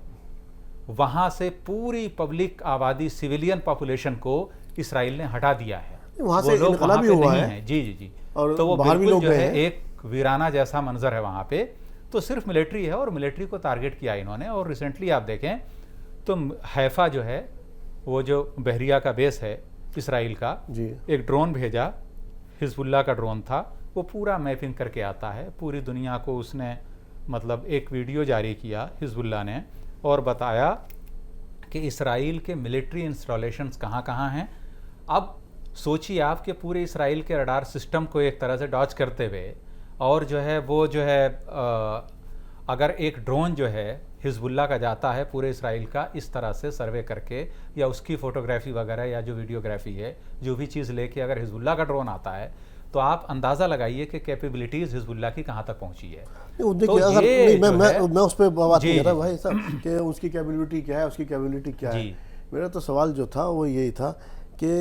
وہاں سے پوری پبلک آبادی سویلین پاپولیشن کو اسرائیل نے ہٹا دیا ہے. وہاں سے وہ لوگ انقلاب وہاں بھی پہ ہوا نہیں ہے. ہیں. جی جی جی. اور تو وہ باہر بھی بالکل لوگ جو گئے ہے ہیں. ایک ویرانہ جیسا منظر ہے وہاں پہ. تو صرف ملٹری ہے اور ملٹری کو ٹارگٹ کیا انہوں نے. اور ریسنٹلی آپ دیکھیں تو حیفا جو ہے وہ جو بحریہ کا بیس ہے اسرائیل کا, جی ایک ڈرون بھیجا, حزب اللہ کا ڈرون تھا, وہ پورا میپنگ کر کے آتا ہے پوری دنیا کو. اس نے مطلب ایک ویڈیو جاری کیا حزب اللہ نے اور بتایا کہ اسرائیل کے ملٹری انسٹالیشنز کہاں کہاں ہیں. اب سوچیے آپ کہ پورے اسرائیل کے رڈار سسٹم کو ایک طرح سے ڈاج کرتے ہوئے اور جو ہے وہ جو ہے اگر ایک ڈرون جو ہے حزب اللہ کا جاتا ہے پورے اسرائیل کا اس طرح سے سروے کر کے یا اس کی فوٹوگرافی وغیرہ یا جو ویڈیوگرافی ہے جو بھی چیز لے کے اگر حزب اللہ کا ڈرون آتا ہے تو آپ اندازہ لگائیے کہ کیپیبلٹیز حزب اللہ کی کہاں تک پہنچی ہے. دیکھیے اگر میں اس پہ بات نہیں کر رہا بھائی صاحب کہ اس کی کیپیبلٹی کیا ہے, اس کی کیپیبلٹی کیا ہے. میرا تو سوال جو تھا وہ یہی تھا کہ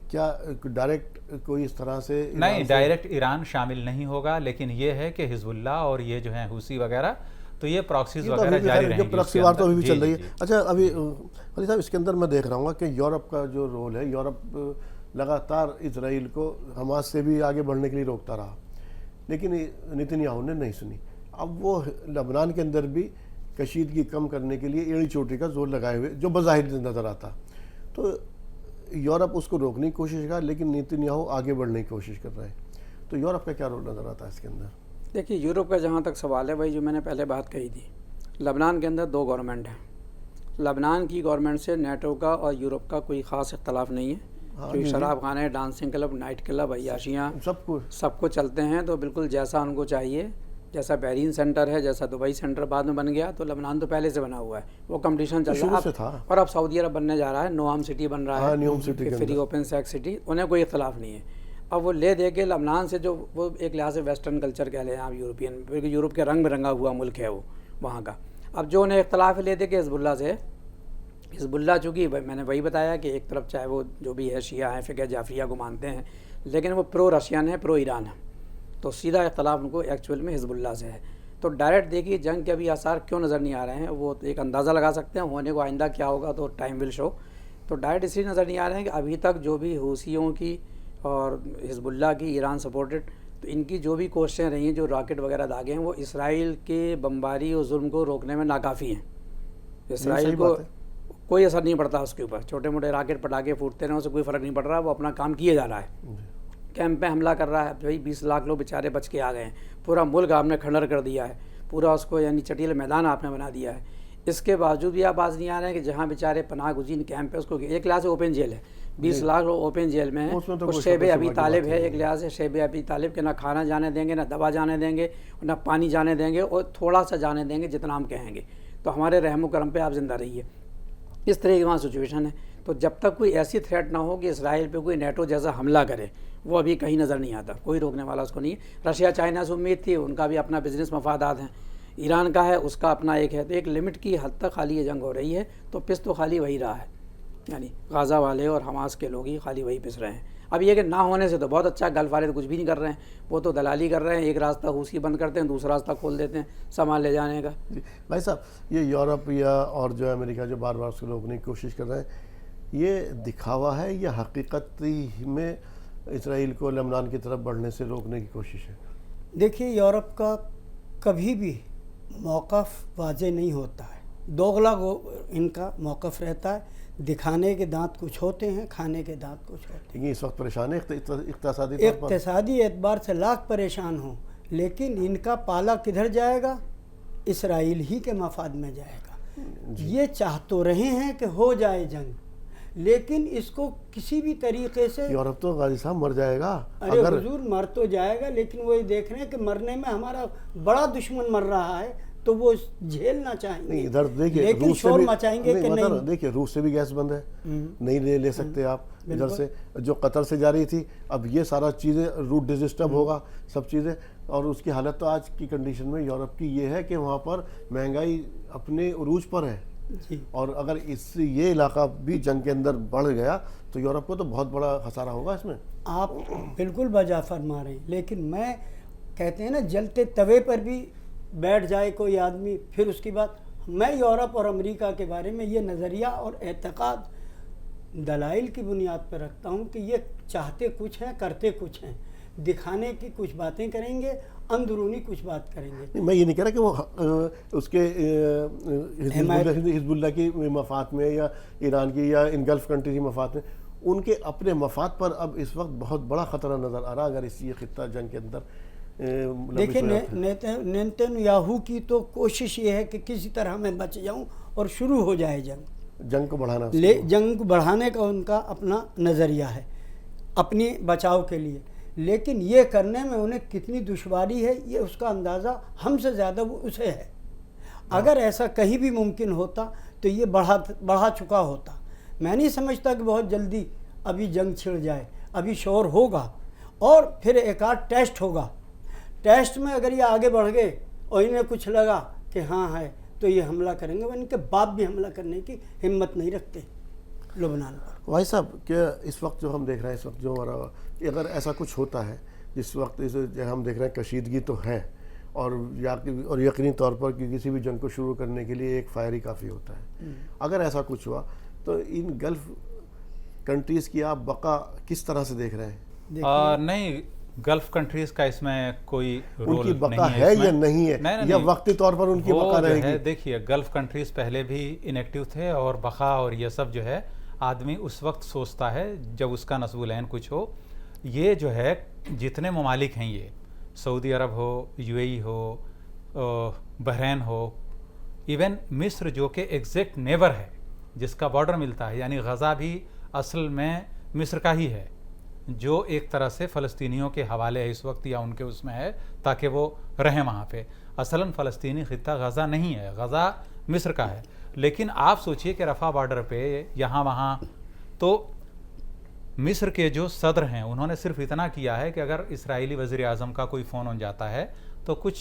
کیا ڈائریکٹ کوئی اس طرح سے نہیں, ڈائریکٹ ایران شامل نہیں ہوگا, لیکن یہ ہے کہ حزب اللہ اور یہ جو ہیں حوثی وغیرہ تو یہ پراکسیز وغیرہ جاری رہیں گی. پراکسی وار تو ابھی بھی چل رہی ہے. اچھا ابھی علی صاحب اس کے اندر میں دیکھ رہا ہوں کہ یورپ کا جو رول ہے, یورپ لگاتار اسرائیل کو حماس سے بھی آگے بڑھنے کے لیے روکتا رہا لیکن نتن یاہو نے نہیں سنی. اب وہ لبنان کے اندر بھی کشیدگی کم کرنے کے لیے ایڑی چوٹی کا زور لگائے ہوئے جو بظاہر نظر آتا. تو یورپ اس کو روکنے کی کوشش کر لیکن نتن یاہو آگے بڑھنے کی کوشش کر رہے ہیں. تو یورپ کا کیا رول نظر آتا ہے اس کے اندر؟ دیکھیے یورپ کا جہاں تک سوال ہے بھائی جو میں نے پہلے بات کہی تھی, لبنان کے اندر 2 گورنمنٹ ہیں. لبنان کی گورنمنٹ سے نیٹو کا اور یورپ کا کوئی خاص اختلاف نہیں ہے. کیونکہ شراب خانے, ڈانسنگ کلب, نائٹ کلب, عیاشیاں سب کو چلتے ہیں. تو بالکل جیسا ان کو چاہیے, جیسا بحرین سینٹر ہے, جیسا دبئی سینٹر بعد میں بن گیا, تو لبنان تو پہلے سے بنا ہوا ہے. وہ کمپٹیشن چل رہا ہے اور اب سعودی عرب بننے جا رہا ہے, نوام سٹی بن رہا ہے, فری اوپن سیکس سٹی, انہیں کوئی اختلاف نہیں ہے. اب وہ لے دے کے لبنان سے جو وہ ایک لحاظ سے ویسٹرن کلچر کہہ لیں آپ, یورپین, کیونکہ یورپ کے رنگ میں رنگا ہوا ملک ہے وہ وہاں کا. اب جو انہیں اختلاف لے دے کے حزب اللہ سے, حزب اللہ چونکہ میں نے وہی بتایا کہ ایک طرف چاہے وہ جو بھی ہے شیعہ ہیں, فقہ جعفریہ کو مانتے ہیں, لیکن وہ پرو رشین ہے, پرو ایران ہے. تو سیدھا اختلاف ان کو ایکچوئل میں حزب اللہ سے ہے. تو ڈائریکٹ دیکھیے جنگ کے ابھی آثار کیوں نظر نہیں آ رہے ہیں, وہ ایک اندازہ لگا سکتے ہیں, ہونے کو آئندہ کیا ہوگا تو ٹائم ول شو. تو ڈائریکٹ اس لیے نظر نہیں آ رہے ہیں کہ ابھی تک جو بھی حوثیوں کی اور حزب اللہ کی ایران سپورٹڈ, تو ان کی جو بھی کوششیں رہی ہیں, جو راکٹ وغیرہ داغے ہیں, وہ اسرائیل کے بمباری اور ظلم کو روکنے میں ناکافی ہیں. اسرائیل کو کوئی اثر نہیں پڑتا اس کے اوپر, چھوٹے موٹے راکٹ پٹاخے پھوٹتے رہے, اس سے کوئی فرق نہیں پڑ رہا. وہ اپنا کام کیے جا رہا ہے, کیمپ پہ حملہ کر رہا ہے. بھائی 20 لاکھ لوگ بیچارے بچ کے آ گئے ہیں, پورا ملک آپ نے کھنڈر کر دیا ہے, پورا اس کو یعنی چٹیل میدان آپ نے بنا دیا ہے. اس کے باوجود بھی آپ باز نہیں آ رہے ہیں کہ جہاں بیچارے پناہ گزین کیمپ ہے, اس کو ایک لحاظ سے اوپن جیل ہے, 20 لاکھ لوگ اوپن جیل میں ہیں. اس شیب ابی طالب ہے, ایک لحاظ سے شیب ابی طالب کے نہ کھانا جانے دیں گے, نہ دوا جانے دیں گے, نہ پانی جانے دیں گے, اور تھوڑا سا جانے دیں گے جتنا ہم کہیں گے. تو ہمارے رحم و کرم پہ آپ زندہ رہیے. اس طرح کی وہاں سچویشن ہے. تو جب تک کوئی ایسی تھریٹ نہ ہو کہ اسرائیل پہ کوئی نیٹو جیسا حملہ کرے, وہ ابھی کہیں نظر نہیں آتا, کوئی روکنے والا اس کو نہیں ہے. رشیا چائنا سے امید تھی, ان کا بھی اپنا بزنس مفادات ہیں, ایران کا ہے, اس کا اپنا ایک ہے. تو ایک لمٹ کی حد تک خالی یہ جنگ ہو رہی ہے. تو پس تو خالی وہی رہا ہے, یعنی غازہ والے اور حماس کے لوگ ہی خالی وہی پس رہے ہیں. اب یہ کہ نہ ہونے سے تو بہت اچھا, گلف والے تو کچھ بھی نہیں کر رہے ہیں, وہ تو دلالی کر رہے ہیں. ایک راستہ حوثی بند کرتے ہیں, دوسرا راستہ کھول دیتے ہیں سامان لے جانے کا. بھائی صاحب یہ یورپ یا اور جو ہے امریکہ جو بار بار اس کو روکنے کی کوشش کر رہے ہیں, یہ دکھاوا ہے یا حقیقتی میں اسرائیل کو لبنان کی طرف بڑھنے سے روکنے کی کوشش ہے؟ دیکھیے یورپ کا کبھی بھی موقف واضح نہیں ہوتا ہے, دوغلا ان کا موقف رہتا ہے. دکھانے کے دانت کچھ ہوتے ہیں, کھانے کے دانت کچھ ہوتے ہیں. اس وقت پریشان ہے اقتصادی اعتبار سے لاکھ پریشان ہوں, لیکن ان کا پالا کدھر جائے گا؟ اسرائیل ہی کے مفاد میں جائے گا. یہ چاہ تو رہے ہیں کہ ہو جائے جنگ, لیکن اس کو کسی بھی طریقے سے یورپ تو غازی صاحب مر جائے گا. ارے حضور مر تو جائے گا, لیکن وہی دیکھ رہے ہیں کہ مرنے میں ہمارا بڑا دشمن مر رہا ہے, تو وہ جھیلنا چاہیں نہیں گے، ادھر دیکھیے لیکن روس سے شور بھی مچائیں گے کہ نہیں۔ دیکھیے روس سے بھی گیس بند ہے، نہیں لے سکتے آپ ادھر سے، جو قطر سے جا رہی تھی، اب یہ سارا چیزیں روٹ ڈسٹرب ہوگا سب چیزیں، اور اس کی حالت تو آج کی کنڈیشن میں یورپ کی یہ ہے کہ وہاں پر مہنگائی اپنے عروج پر ہے، جی اور اگر اس سے یہ علاقہ بھی جنگ کے اندر بڑھ گیا تو یورپ کو تو بہت بڑا خسارہ ہوگا اس میں۔ آپ بالکل بجا فرما رہے ہیں، لیکن میں کہتے ہیں نا جلتے توے پر بھی بیٹھ جائے کوئی آدمی، پھر اس کی بات، میں یورپ اور امریکہ کے بارے میں یہ نظریہ اور اعتقاد دلائل کی بنیاد پر رکھتا ہوں کہ یہ چاہتے کچھ ہیں کرتے کچھ ہیں، دکھانے کی کچھ باتیں کریں گے، اندرونی کچھ بات کریں گے۔ میں یہ نہیں کہہ رہا کہ وہ اس کے حزب اللہ کی مفاد میں یا ایران کی یا ان گلف کنٹری کی مفاد میں، ان کے اپنے مفاد پر اب اس وقت بہت بڑا خطرہ نظر آ رہا ہے اگر اس یہ خطہ جنگ کے اندر دیکھیں نیتن یاہو کی تو کوشش یہ ہے کہ کسی طرح میں بچ جاؤں اور شروع ہو جائے جنگ کو بڑھانا، جنگ کو بڑھانے کا ان کا اپنا نظریہ ہے اپنی بچاؤ کے لیے، لیکن یہ کرنے میں انہیں کتنی دشواری ہے یہ اس کا اندازہ ہم سے زیادہ وہ اسے ہے۔ اگر ایسا کہیں بھی ممکن ہوتا تو یہ بڑھا چکا ہوتا۔ میں نہیں سمجھتا کہ بہت جلدی ابھی جنگ چھڑ جائے، ابھی شور ہوگا اور پھر ایک آدھ ٹیسٹ ہوگا، ٹیسٹ میں اگر یہ آگے بڑھ گئے اور انہیں کچھ لگا کہ ہاں ہے تو یہ حملہ کریں گے، وہ ان کے باپ بھی حملہ کرنے کی ہمت نہیں رکھتے لبنان پر۔ بھائی صاحب کہ اس وقت جو ہم دیکھ رہے ہیں، اس وقت جو ہمارا اگر ایسا کچھ ہوتا ہے جس وقت ہم دیکھ رہے ہیں کشیدگی تو ہے، اور یقینی طور پر کہ کسی بھی جنگ کو شروع کرنے کے لیے ایک فائر ہی کافی ہوتا ہے، اگر ایسا کچھ ہوا تو ان گلف کنٹریز کی آپ بقا کس طرح سے دیکھ رہے ہیں؟ نہیں، گلف کنٹریز کا اس میں کوئی ان رول کی بقا نہیں ہے یا نہیں ہے، یا وقتی طور پر ان کی بقا رہے گی؟ دیکھیے گلف کنٹریز پہلے بھی انیکٹیو تھے، اور بقا اور یہ سب جو ہے آدمی اس وقت سوچتا ہے جب اس کا نصب العین کچھ ہو۔ یہ جو ہے جتنے ممالک ہیں، یہ سعودی عرب ہو، یو اے ای ہو، بحرین ہو، ایون مصر جو کہ ایگزیکٹ نیبر ہے جس کا بارڈر ملتا ہے، یعنی غزہ بھی اصل میں مصر کا ہی ہے، جو ایک طرح سے فلسطینیوں کے حوالے ہے اس وقت، یا ان کے اس میں ہے تاکہ وہ رہیں وہاں پہ۔ اصلاً فلسطینی خطہ غزہ نہیں ہے، غزہ مصر کا ہے۔ لیکن آپ سوچئے کہ رفح بارڈر پہ یہاں وہاں، تو مصر کے جو صدر ہیں انہوں نے صرف اتنا کیا ہے کہ اگر اسرائیلی وزیر اعظم کا کوئی فون آن جاتا ہے تو کچھ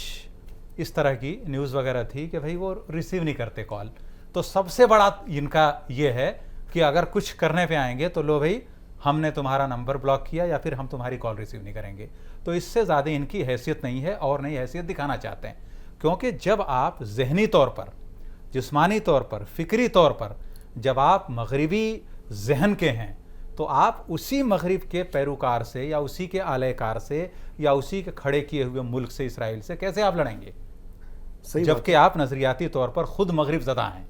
اس طرح کی نیوز وغیرہ تھی کہ بھائی وہ ریسیو نہیں کرتے کال، تو سب سے بڑا ان کا یہ ہے کہ اگر کچھ کرنے پہ آئیں گے تو لو بھائی ہم نے تمہارا نمبر بلاک کیا یا پھر ہم تمہاری کال ریسیو نہیں کریں گے۔ تو اس سے زیادہ ان کی حیثیت نہیں ہے، اور نئی حیثیت دکھانا چاہتے ہیں، کیونکہ جب آپ ذہنی طور پر، جسمانی طور پر، فکری طور پر جب آپ مغربی ذہن کے ہیں تو آپ اسی مغرب کے پیروکار سے یا اسی کے اعلی کار سے یا اسی کے کھڑے کیے ہوئے ملک سے، اسرائیل سے کیسے آپ لڑیں گے، جبکہ آپ نظریاتی طور پر خود مغرب زدہ ہیں۔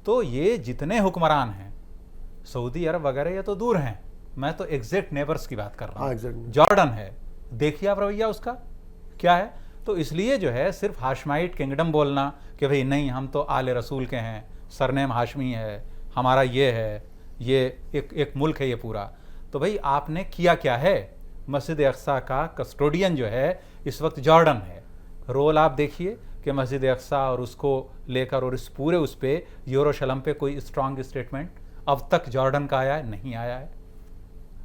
تو یہ جتنے حکمران ہیں سعودی عرب وغیرہ یہ تو دور ہیں، میں تو ایگزیکٹ نیبرز کی بات کر رہا ہوں۔ جارڈن ہے، دیکھیے آپ رویہ اس کا کیا ہے۔ تو اس لیے جو ہے صرف ہاشمائٹ کنگڈم بولنا کہ بھئی نہیں ہم تو آل رسول کے ہیں، سرنیم ہاشمی ہے ہمارا، یہ ہے، یہ ایک ملک ہے یہ پورا، تو بھئی آپ نے کیا کیا ہے؟ مسجد اقصیٰ کا کسٹوڈین جو ہے اس وقت جارڈن ہے۔ رول آپ دیکھیے کہ مسجد اقصیٰ اور اس کو لے کر اور اس پورے اس پہ یروشلم پہ کوئی اسٹرانگ اسٹیٹمنٹ اب تک جارڈن کا آیا ہے؟ نہیں آیا ہے۔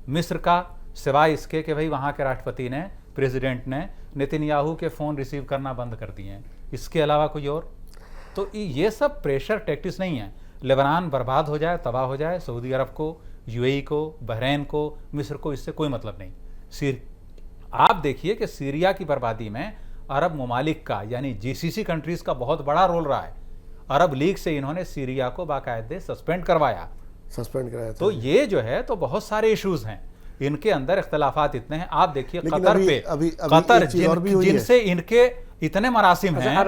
مصر کا سوائے اس کے کہ بھئی وہاں کے راشٹرپتی نے، پریزیڈنٹ نے نیتن یاہو کے فون ریسیو کرنا بند کر دیے ہیں، اس کے علاوہ کوئی اور؟ تو یہ سب پریشر ٹیکٹکس نہیں ہیں۔ لبنان برباد ہو جائے، تباہ ہو جائے، سعودی عرب کو، یو اے ای کو، بحرین کو، مصر کو اس سے کوئی مطلب نہیں۔ آپ دیکھیے کہ سیریا کی بربادی میں عرب ممالک کا یعنی جی سی سی کنٹریز کا بہت بڑا رول رہا ہے۔ عرب لیگ سے انہوں نے سیریا کو باقاعدہ سسپینڈ کروایا تھا۔ تو یہ جو ہے تو بہت سارے ایشوز ہیں، ان کے اندر اختلافات اتنے ہیں۔ آپ دیکھیے قطر پہ، قطر جن سے ان کے اتنے مراسم ہیں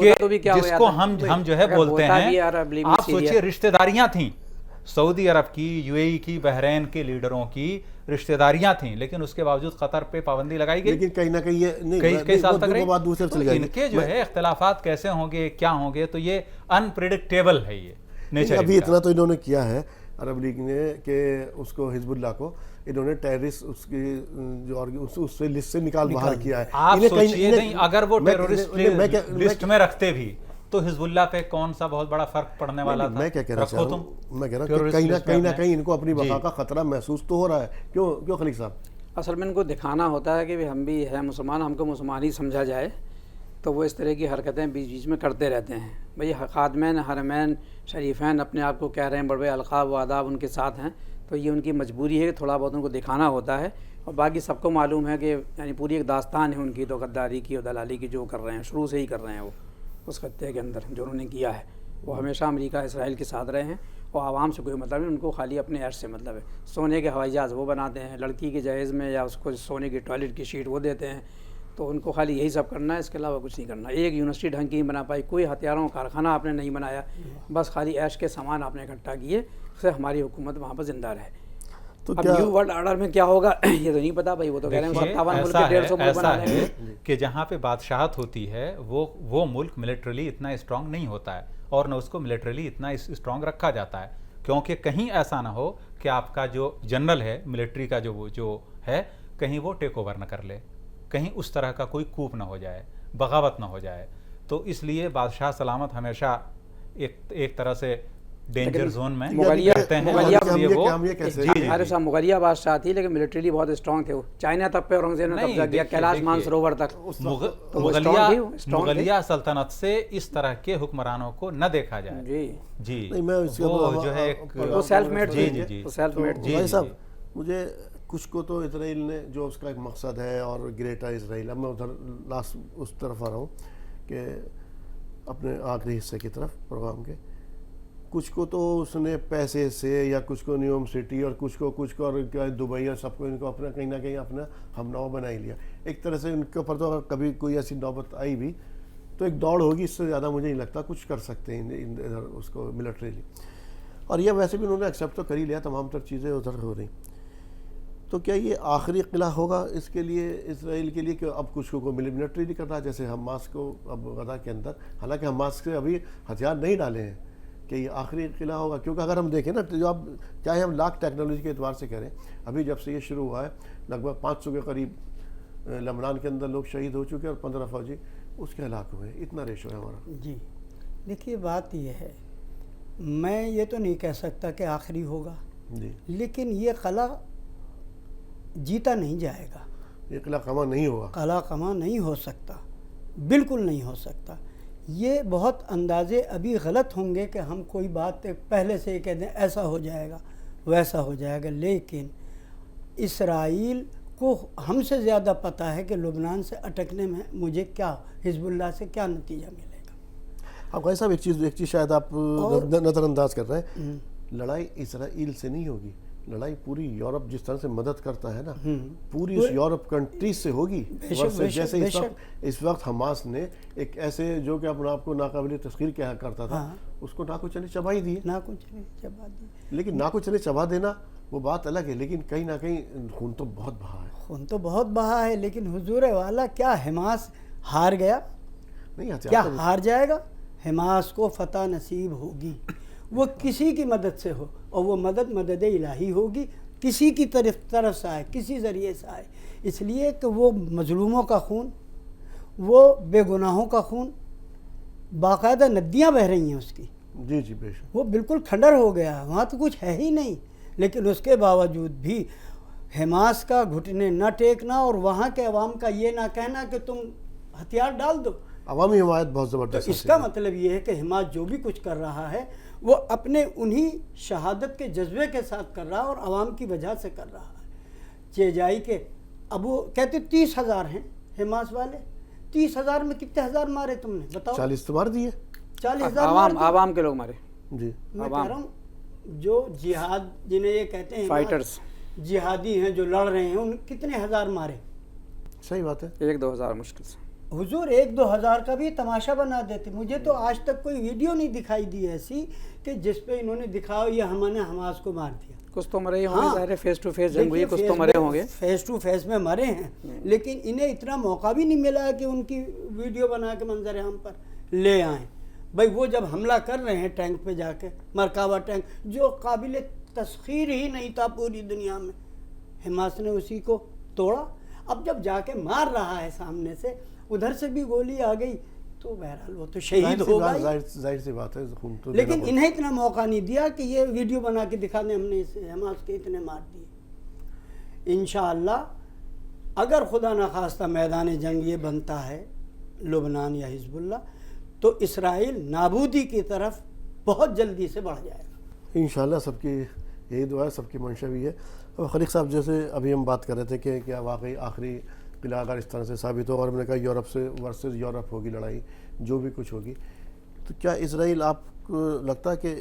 کہ جس کو ہم جو ہے بولتے ہیں، آپ سوچئے رشتہ داریاں تھیں سعودی عرب کی، یو اے ای کی، بحرین کے لیڈروں کی رشتہ داریاں تھیں، لیکن اس کے باوجود قطر پہ پابندی لگائی گئی، لیکن کہیں نہ کہیں کئی سال تک رہی۔ ان کے جو ہے اختلافات کیسے ہوں گے، کیا ہوں گے، تو یہ انپریڈکٹیبل ہے یہ نیچر۔ ابھی اتنا تو انہوں نے کیا ہے عرب لیگ نے کہ اس کو حزب اللہ کو انہوں نے ٹیررسٹ اس کی جو اس سے لسٹ سے باہر کیا ہے۔ آپ سوچئے نہیں اگر وہ ٹیررسٹ لسٹ میں رکھتے بھی تو حزب اللہ پہ کون سا بہت بڑا فرق پڑنے والا تھا؟ میں کیا کہنا چاہ رہا ہوں، میں کہہ رہا ہوں کہ کہیں نہ کہیں ان کو اپنی بقا کا خطرہ محسوس تو ہو رہا ہے. کیوں خلیق صاحب؟ اصل میں ان کو دکھانا ہوتا ہے کہ ہم بھی ہیں مسلمان، ہم کو مسلمان ہی سمجھا جائے، تو وہ اس طرح کی حرکتیں بیچ بیچ میں کرتے رہتے ہیں. بھئی خادمین حرمین شریفین اپنے آپ کو کہہ رہے ہیں، بڑے بڑے القاب و آداب ان کے ساتھ ہیں، تو یہ ان کی مجبوری ہے کہ تھوڑا بہت ان کو دکھانا ہوتا ہے. اور باقی سب کو معلوم ہے کہ یعنی پوری ایک داستان ہے ان کی تو غداری کی اور دلالی کی جو کر رہے ہیں، شروع سے ہی کر رہے ہیں وہ اس خطے کے اندر جو انہوں نے کیا ہے. وہ ہمیشہ امریکہ اسرائیل کے ساتھ رہے ہیں اور عوام سے کوئی مطلب نہیں، ان کو خالی اپنے عرش سے مطلب ہے. سونے کے ہوائی جہاز وہ بناتے ہیں، لڑکی کے جہیز میں یا اس کو سونے کی ٹوائلٹ کی شیٹ وہ دیتے ہیں، تو ان کو خالی یہی سب کرنا ہے، اس کے علاوہ کچھ نہیں کرنا. ایک یونیورسٹی ڈھنگ کی نہیں بنا پائی، کوئی ہتھیاروں کا کارخانہ آپ نے نہیں بنایا، بس خالی عیش کے سامان آپ نے اکٹھا کیے، سے ہماری حکومت وہاں پر زندہ رہے. تو اب نیو ورلڈ آرڈر میں کیا ہوگا یہ تو نہیں پتا بھائی. وہ تو کہہ رہے ہیں 57 ملک کے 150 ملک بنا لیں گے. کہ جہاں پہ بادشاہت ہوتی ہے وہ ملک ملٹریلی اتنا اسٹرانگ نہیں ہوتا ہے، اور نہ اس کو ملٹریلی اتنا اسٹرانگ رکھا جاتا ہے، کیونکہ کہیں ایسا نہ ہو کہ آپ کا جو جنرل ہے ملٹری کا جو ہے کہیں وہ ٹیک اوور نہ کر لے، کہیں اس طرح کا کوئی کوپ نہ ہو جائے، بغاوت نہ ہو جائے. تو اس لیے بادشاہ سلامت ہمیشہ ایک طرح سے ڈینجر زون میں رہتے ہیں. مغلیہ بادشاہ تھی لیکن ملٹریلی بہت اسٹرانگ تھے. وہ چائنا تک پہ اورنگزیب نے قبضہ کیا، کیلاش مانسروور تک. مغلیہ سلطنت سے اس طرح کے حکمرانوں کو نہ دیکھا جائے. جی وہ جو ہے وہ سیلف میڈ تھے. بھائی صاحب مجھے کچھ کو تو اسرائیل نے جو اس کا ایک مقصد ہے اور گریٹر اسرائیل، اب میں ادھر لاسٹ اس طرف آ رہا ہوں کہ اپنے آخری حصے کی طرف پروگرام کے، کچھ کو تو اس نے پیسے سے یا کچھ کو نیوم سٹی اور کچھ کو اور دبئی اور سب کو ان کو اپنا کہیں نہ کہیں اپنا ہم نوا بنا ہی لیا. ایک طرح سے ان کے اوپر تو اگر کبھی کوئی ایسی نوبت آئی بھی تو ایک دوڑ ہوگی، اس سے زیادہ مجھے نہیں لگتا کچھ کر سکتے ہیں ادھر اس کو ملٹریلی. اور یہ ویسے بھی انہوں نے ایکسیپٹ تو کر ہی لیا، تمام تر چیزیں ادھر ہو رہی. تو کیا یہ آخری قلعہ ہوگا اس کے لیے اسرائیل کے لیے کہ اب کچھ کو ملٹریلی کر رہا ہے جیسے حماس کو اب غزہ کے اندر؟ حالانکہ حماس کے ابھی ہتھیار نہیں ڈالے ہیں کہ یہ آخری قلعہ ہوگا. کیونکہ اگر ہم دیکھیں نا جو اب چاہے ہم لاکھ ٹیکنالوجی کے اعتبار سے کریں، ابھی جب سے یہ شروع ہوا ہے لگ بھگ 500 کے قریب لبنان کے اندر لوگ شہید ہو چکے اور 15 فوجی اس کے ہلاک ہوئے. اتنا ریشو ہے ہمارا. جی دیکھیے بات یہ ہے، میں یہ تو نہیں کہہ سکتا کہ آخری ہوگا، جی لیکن یہ قلعہ جیتا نہیں جائے گا. یہ قلعہ کما نہیں ہوگا، قلعہ کما نہیں ہو سکتا، بالکل نہیں ہو سکتا. یہ بہت اندازے ابھی غلط ہوں گے کہ ہم کوئی بات پہلے سے کہہ دیں ایسا ہو جائے گا ویسا ہو جائے گا. لیکن اسرائیل کو ہم سے زیادہ پتہ ہے کہ لبنان سے اٹکنے میں مجھے کیا، حزب اللہ سے کیا نتیجہ ملے گا. اب بھائی صاحب ایک چیز شاید آپ نظر انداز کر رہے ہیں، لڑائی اسرائیل سے نہیں ہوگی، لڑائی پوری یورپ جس طرح سے مدد کرتا ہے نا، پوری اس یورپ کنٹریز سے ہوگی. جیسے اس وقت حماس نے ایک ایسے جو کہ اپنے آپ کو ناقابل تسخیر کیا کرتا تھا، اس کو ناکو چنے چبا ہی دیے. لیکن ناکو چنے چبا دینا وہ بات الگ ہے، لیکن کہیں نہ کہیں خون تو بہت بہا ہے. خون تو بہت بہا ہے، لیکن حضور والا کیا حماس ہار گیا؟ نہیں، کیا ہار جائے گا؟ حماس کو فتح نصیب ہوگی، وہ کسی کی مدد سے ہو، اور وہ مدد الہی ہوگی، کسی کی طرف سے آئے، کسی ذریعے سے آئے. اس لیے کہ وہ مظلوموں کا خون، وہ بے گناہوں کا خون، باقاعدہ ندیاں بہہ رہی ہیں اس کی. جی جی بے شک. وہ بالکل کھنڈر ہو گیا، وہاں تو کچھ ہے ہی نہیں. لیکن اس کے باوجود بھی حماس کا گھٹنے نہ ٹیکنا اور وہاں کے عوام کا یہ نہ کہنا کہ تم ہتھیار ڈال دو. عوامی حمایت بہت زبردست. اس کا مطلب یہ ہے کہ حماس جو بھی کچھ کر رہا ہے وہ اپنے انہی شہادت کے جذبے کے ساتھ کر رہا ہے اور عوام کی وجہ سے کر رہا ہے. چیجائی کے اب وہ کہتے 30,000 ہیں حماس والے، 30,000 میں کتنے ہزار مارے تم نے بتاؤ؟ 40 تو مار دیے. 40,000 عوام کے لوگ مارے. جی میں کہہ رہا ہوں جو جہاد جنہیں یہ کہتے ہیں فائٹرز، جہادی ہیں جو لڑ رہے ہیں، ان کتنے ہزار مارے؟ صحیح بات ہے. 1-2 ہزار مشکل سے. حضور 1-2 ہزار کا بھی تماشا بنا دیتے. مجھے تو آج تک کوئی ویڈیو نہیں دکھائی دی ایسی کہ جس پہ انہوں نے دکھایا یہ ہم نے حماس کو مار دیا. کچھ تو مرے ہوں گے، ظاہر فیس ٹو فیس جنگ ہوئی، کچھ تو مرے ہوں گے، فیس ٹو فیس میں مرے ہیں. لیکن انہیں اتنا موقع بھی نہیں ملا کہ ان کی ویڈیو بنا کے منظر عام پر لے آئیں. بھائی وہ جب حملہ کر رہے ہیں ٹینک پہ جا کے، مرکاوا ٹینک جو قابل تسخیر ہی نہیں تھا پوری دنیا میں، حماس نے اسی کو توڑا. اب جب جا کے مار رہا ہے سامنے سے، ادھر سے بھی گولی آ گئی تو بہرحال وہ تو شہید ہوگا ہی۔ ظاہر سی بات ہے، خون تو لیکن انہیں اتنا موقع نہیں دیا کہ یہ ویڈیو بنا کے دکھا دیں ہم نے حماس کے اتنے مار دیے۔ انشاءاللہ اگر خدا نخواستہ میدان جنگ یہ بنتا ہے لبنان یا حزب اللہ، تو اسرائیل نابودی کی طرف بہت جلدی سے بڑھ جائے گا انشاءاللہ۔ سب کی یہی دعا ہے، سب کی منشا بھی ہے۔ اور خلیق صاحب جیسے ابھی ہم بات کر رہے تھے کہ کیا واقعی آخری قلعہ اگر اس طرح سے ثابت ہو، اور ہم نے کہا یورپ سے ورسز یورپ ہوگی لڑائی، جو بھی کچھ ہوگی، تو کیا اسرائیل آپ کو لگتا ہے کہ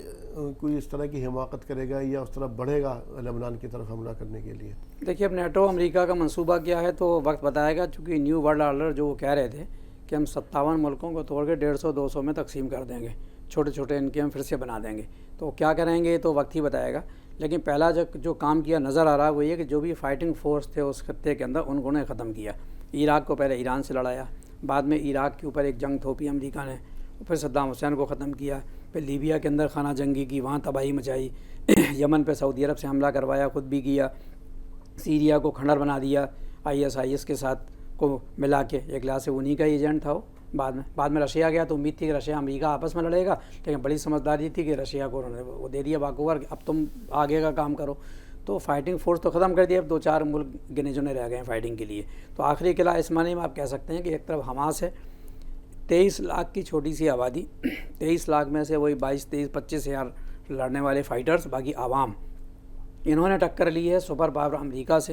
کوئی اس طرح کی حماقت کرے گا یا اس طرح بڑھے گا لبنان کی طرف حملہ کرنے کے لیے؟ دیکھیے اب نیٹو امریکہ کا منصوبہ کیا ہے تو وقت بتائے گا، چونکہ نیو ورلڈ آرڈر جو وہ کہہ رہے تھے کہ ہم 57 ملکوں کو توڑ کے 150-200 میں تقسیم کر دیں گے، چھوٹے چھوٹے ان کے ہم پھر سے بنا دیں گے، تو کیا کریں گے تو وقت ہی بتائے گا۔ لیکن پہلا جو کام کیا نظر آ رہا ہے وہ یہ کہ جو بھی فائٹنگ فورس تھے اس خطے کے اندر ان کو نے ختم کیا۔ عراق کو پہلے ایران سے لڑایا، بعد میں عراق کے اوپر ایک جنگ تھوپی امریکہ نے، پھر صدام حسین کو ختم کیا، پھر لیبیا کے اندر خانہ جنگی کی، وہاں تباہی مچائی، یمن پہ سعودی عرب سے حملہ کروایا، خود بھی کیا، سیریا کو کھنڈر بنا دیا IS کے ساتھ کو ملا کے، ایک لحاظ سے انہی کا ایجنٹ تھا وہ۔ بعد میں رشیا گیا تو امید تھی کہ رشیا امریکہ آپس میں لڑے گا، لیکن بڑی سمجھداری تھی کہ رشیا کو انہوں نے وہ دے دیا باکوور کہ اب تم آگے کا کام کرو، تو فائٹنگ فورس تو ختم کر دیا، اب 2-4 ملک گنے چنے رہ گئے ہیں فائٹنگ کے لیے۔ تو آخری قلعہ اس معنی میں آپ کہہ سکتے ہیں کہ ایک طرف حماس ہے، 23 لاکھ کی چھوٹی سی آبادی، 23 لاکھ میں سے وہی 22-23-25 ہزار لڑنے والے فائٹرز، باقی عوام، انہوں نے ٹکر لی ہے سپر پاور امریکہ سے،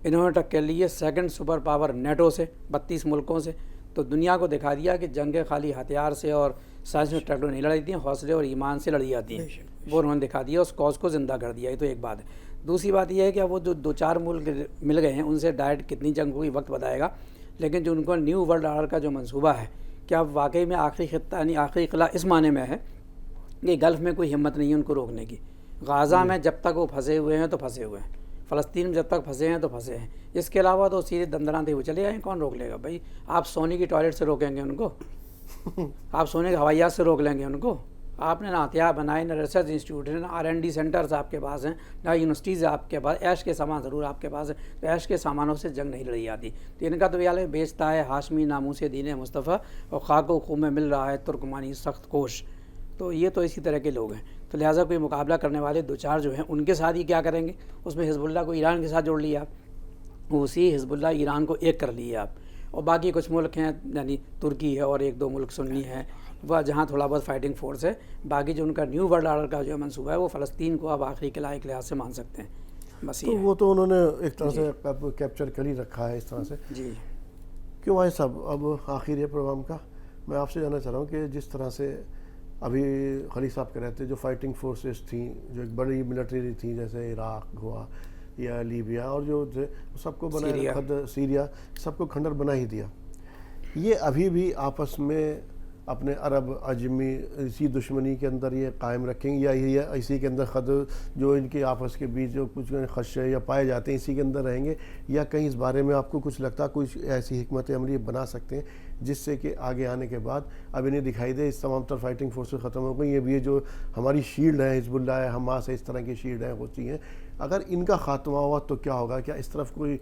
انہوں نے ٹکر لی ہے سیکنڈ سپر پاور نیٹو سے 32 ملکوں سے۔ تو دنیا کو دکھا دیا کہ جنگیں خالی ہتھیار سے اور سائنس میں ٹیکنالوجی نہیں لڑی جاتی ہیں، حوصلے اور ایمان سے لڑی جاتی ہیں، وہ انہوں نے دکھا دیا، اس کاز کو زندہ کر دیا۔ یہ تو ایک بات ہے۔ دوسری بات یہ ہے کہ اب وہ جو 2-4 ملک مل گئے ہیں ان سے ڈائریکٹ کتنی جنگ ہوئی وقت بتائے گا، لیکن جو ان کو نیو ورلڈ آرڈر کا جو منصوبہ ہے کہ اب واقعی میں آخری خطہ یعنی آخری قلعہ اس معنی میں ہے کہ گلف میں کوئی ہمت نہیں ہے ان کو روکنے کی، غازہ میں جب تک وہ پھنسے ہوئے ہیں تو پھنسے ہوئے ہیں، فلسطین میں جب تک پھنسے ہیں تو پھنسے ہیں، اس کے علاوہ تو سیدھے دندراتے ہوئے چلے آئیں، کون روک لے گا بھائی؟ آپ سونی کی ٹوائلٹ سے روکیں گے ان کو؟ آپ سونے کے ہوائی جہاز سے روک لیں گے ان کو؟ آپ نے نہ ہتھیار بنائے، نہ ریسرچ انسٹیٹیوٹ ہے، نہ R&D سینٹرز آپ کے پاس ہیں، نہ یونیورسٹیز آپ کے پاس، عیش کے سامان ضرور آپ کے پاس ہے، تو عیش کے سامانوں سے جنگ نہیں لڑی جاتی۔ تو ان کا تو یہ بیچتا ہے ہاشمی ناموس دین مصطفیٰ اور خاک و خون میں مل رہا ہے ترکمانی سخت کوش، تو یہ تو اسی طرح کے لوگ ہیں۔ تو لہٰذا کوئی مقابلہ کرنے والے 2-4 جو ہیں ان کے ساتھ ہی کیا کریں گے؟ اس میں حزب اللہ کو ایران کے ساتھ جوڑ لیا آپ، اسی حزب اللہ ایران کو ایک کر لیے آپ، اور باقی کچھ ملک ہیں یعنی ترکی ہے اور 1-2 ملک سنی ہیں وہ جہاں تھوڑا بہت فائٹنگ فورس ہے، باقی جو ان کا نیو ورلڈ آرڈر کا جو منصوبہ ہے وہ فلسطین کو اب آخری قلعہ ایک لحاظ سے مان سکتے ہیں، بس تو یہ وہ تو انہوں نے ایک طرح سے کیپچر کر ہی رکھا ہے اس طرح سے۔ جی کیوں بھائی صاحب اب آخر یہ پروگرام کا میں آپ سے جاننا چاہ رہا ہوں کہ جس طرح سے ابھی خلیق صاحب کہہ رہے تھے جو فائٹنگ فورسز تھیں، جو ایک بڑی ملٹری تھیں جیسے عراق ہوا یا لیبیا اور جو سب کو بنا خود سیریا، سب کو کھنڈر بنا ہی دیا، یہ ابھی بھی آپس میں اپنے عرب عجمی اسی دشمنی کے اندر یہ قائم رکھیں گے، یا یہ اسی کے اندر خود جو ان کے آپس کے بیچ جو کچھ خدشے یا پائے جاتے ہیں اسی کے اندر رہیں گے، یا کہیں اس بارے میں آپ کو کچھ لگتا ہے کچھ ایسی حکمت عملی بنا سکتے ہیں جس سے کہ آگے آنے کے بعد اب انہیں دکھائی دے اس تمام تر فائٹنگ فورسز ختم ہو گئی، یہ بھی جو ہماری شیلڈ ہے حزب اللہ ہے، حماس ہے، اس طرح کی شیلڈ ہیں ہوتی ہیں، اگر ان کا خاتمہ ہوا تو کیا ہوگا؟ کیا اس طرف کوئی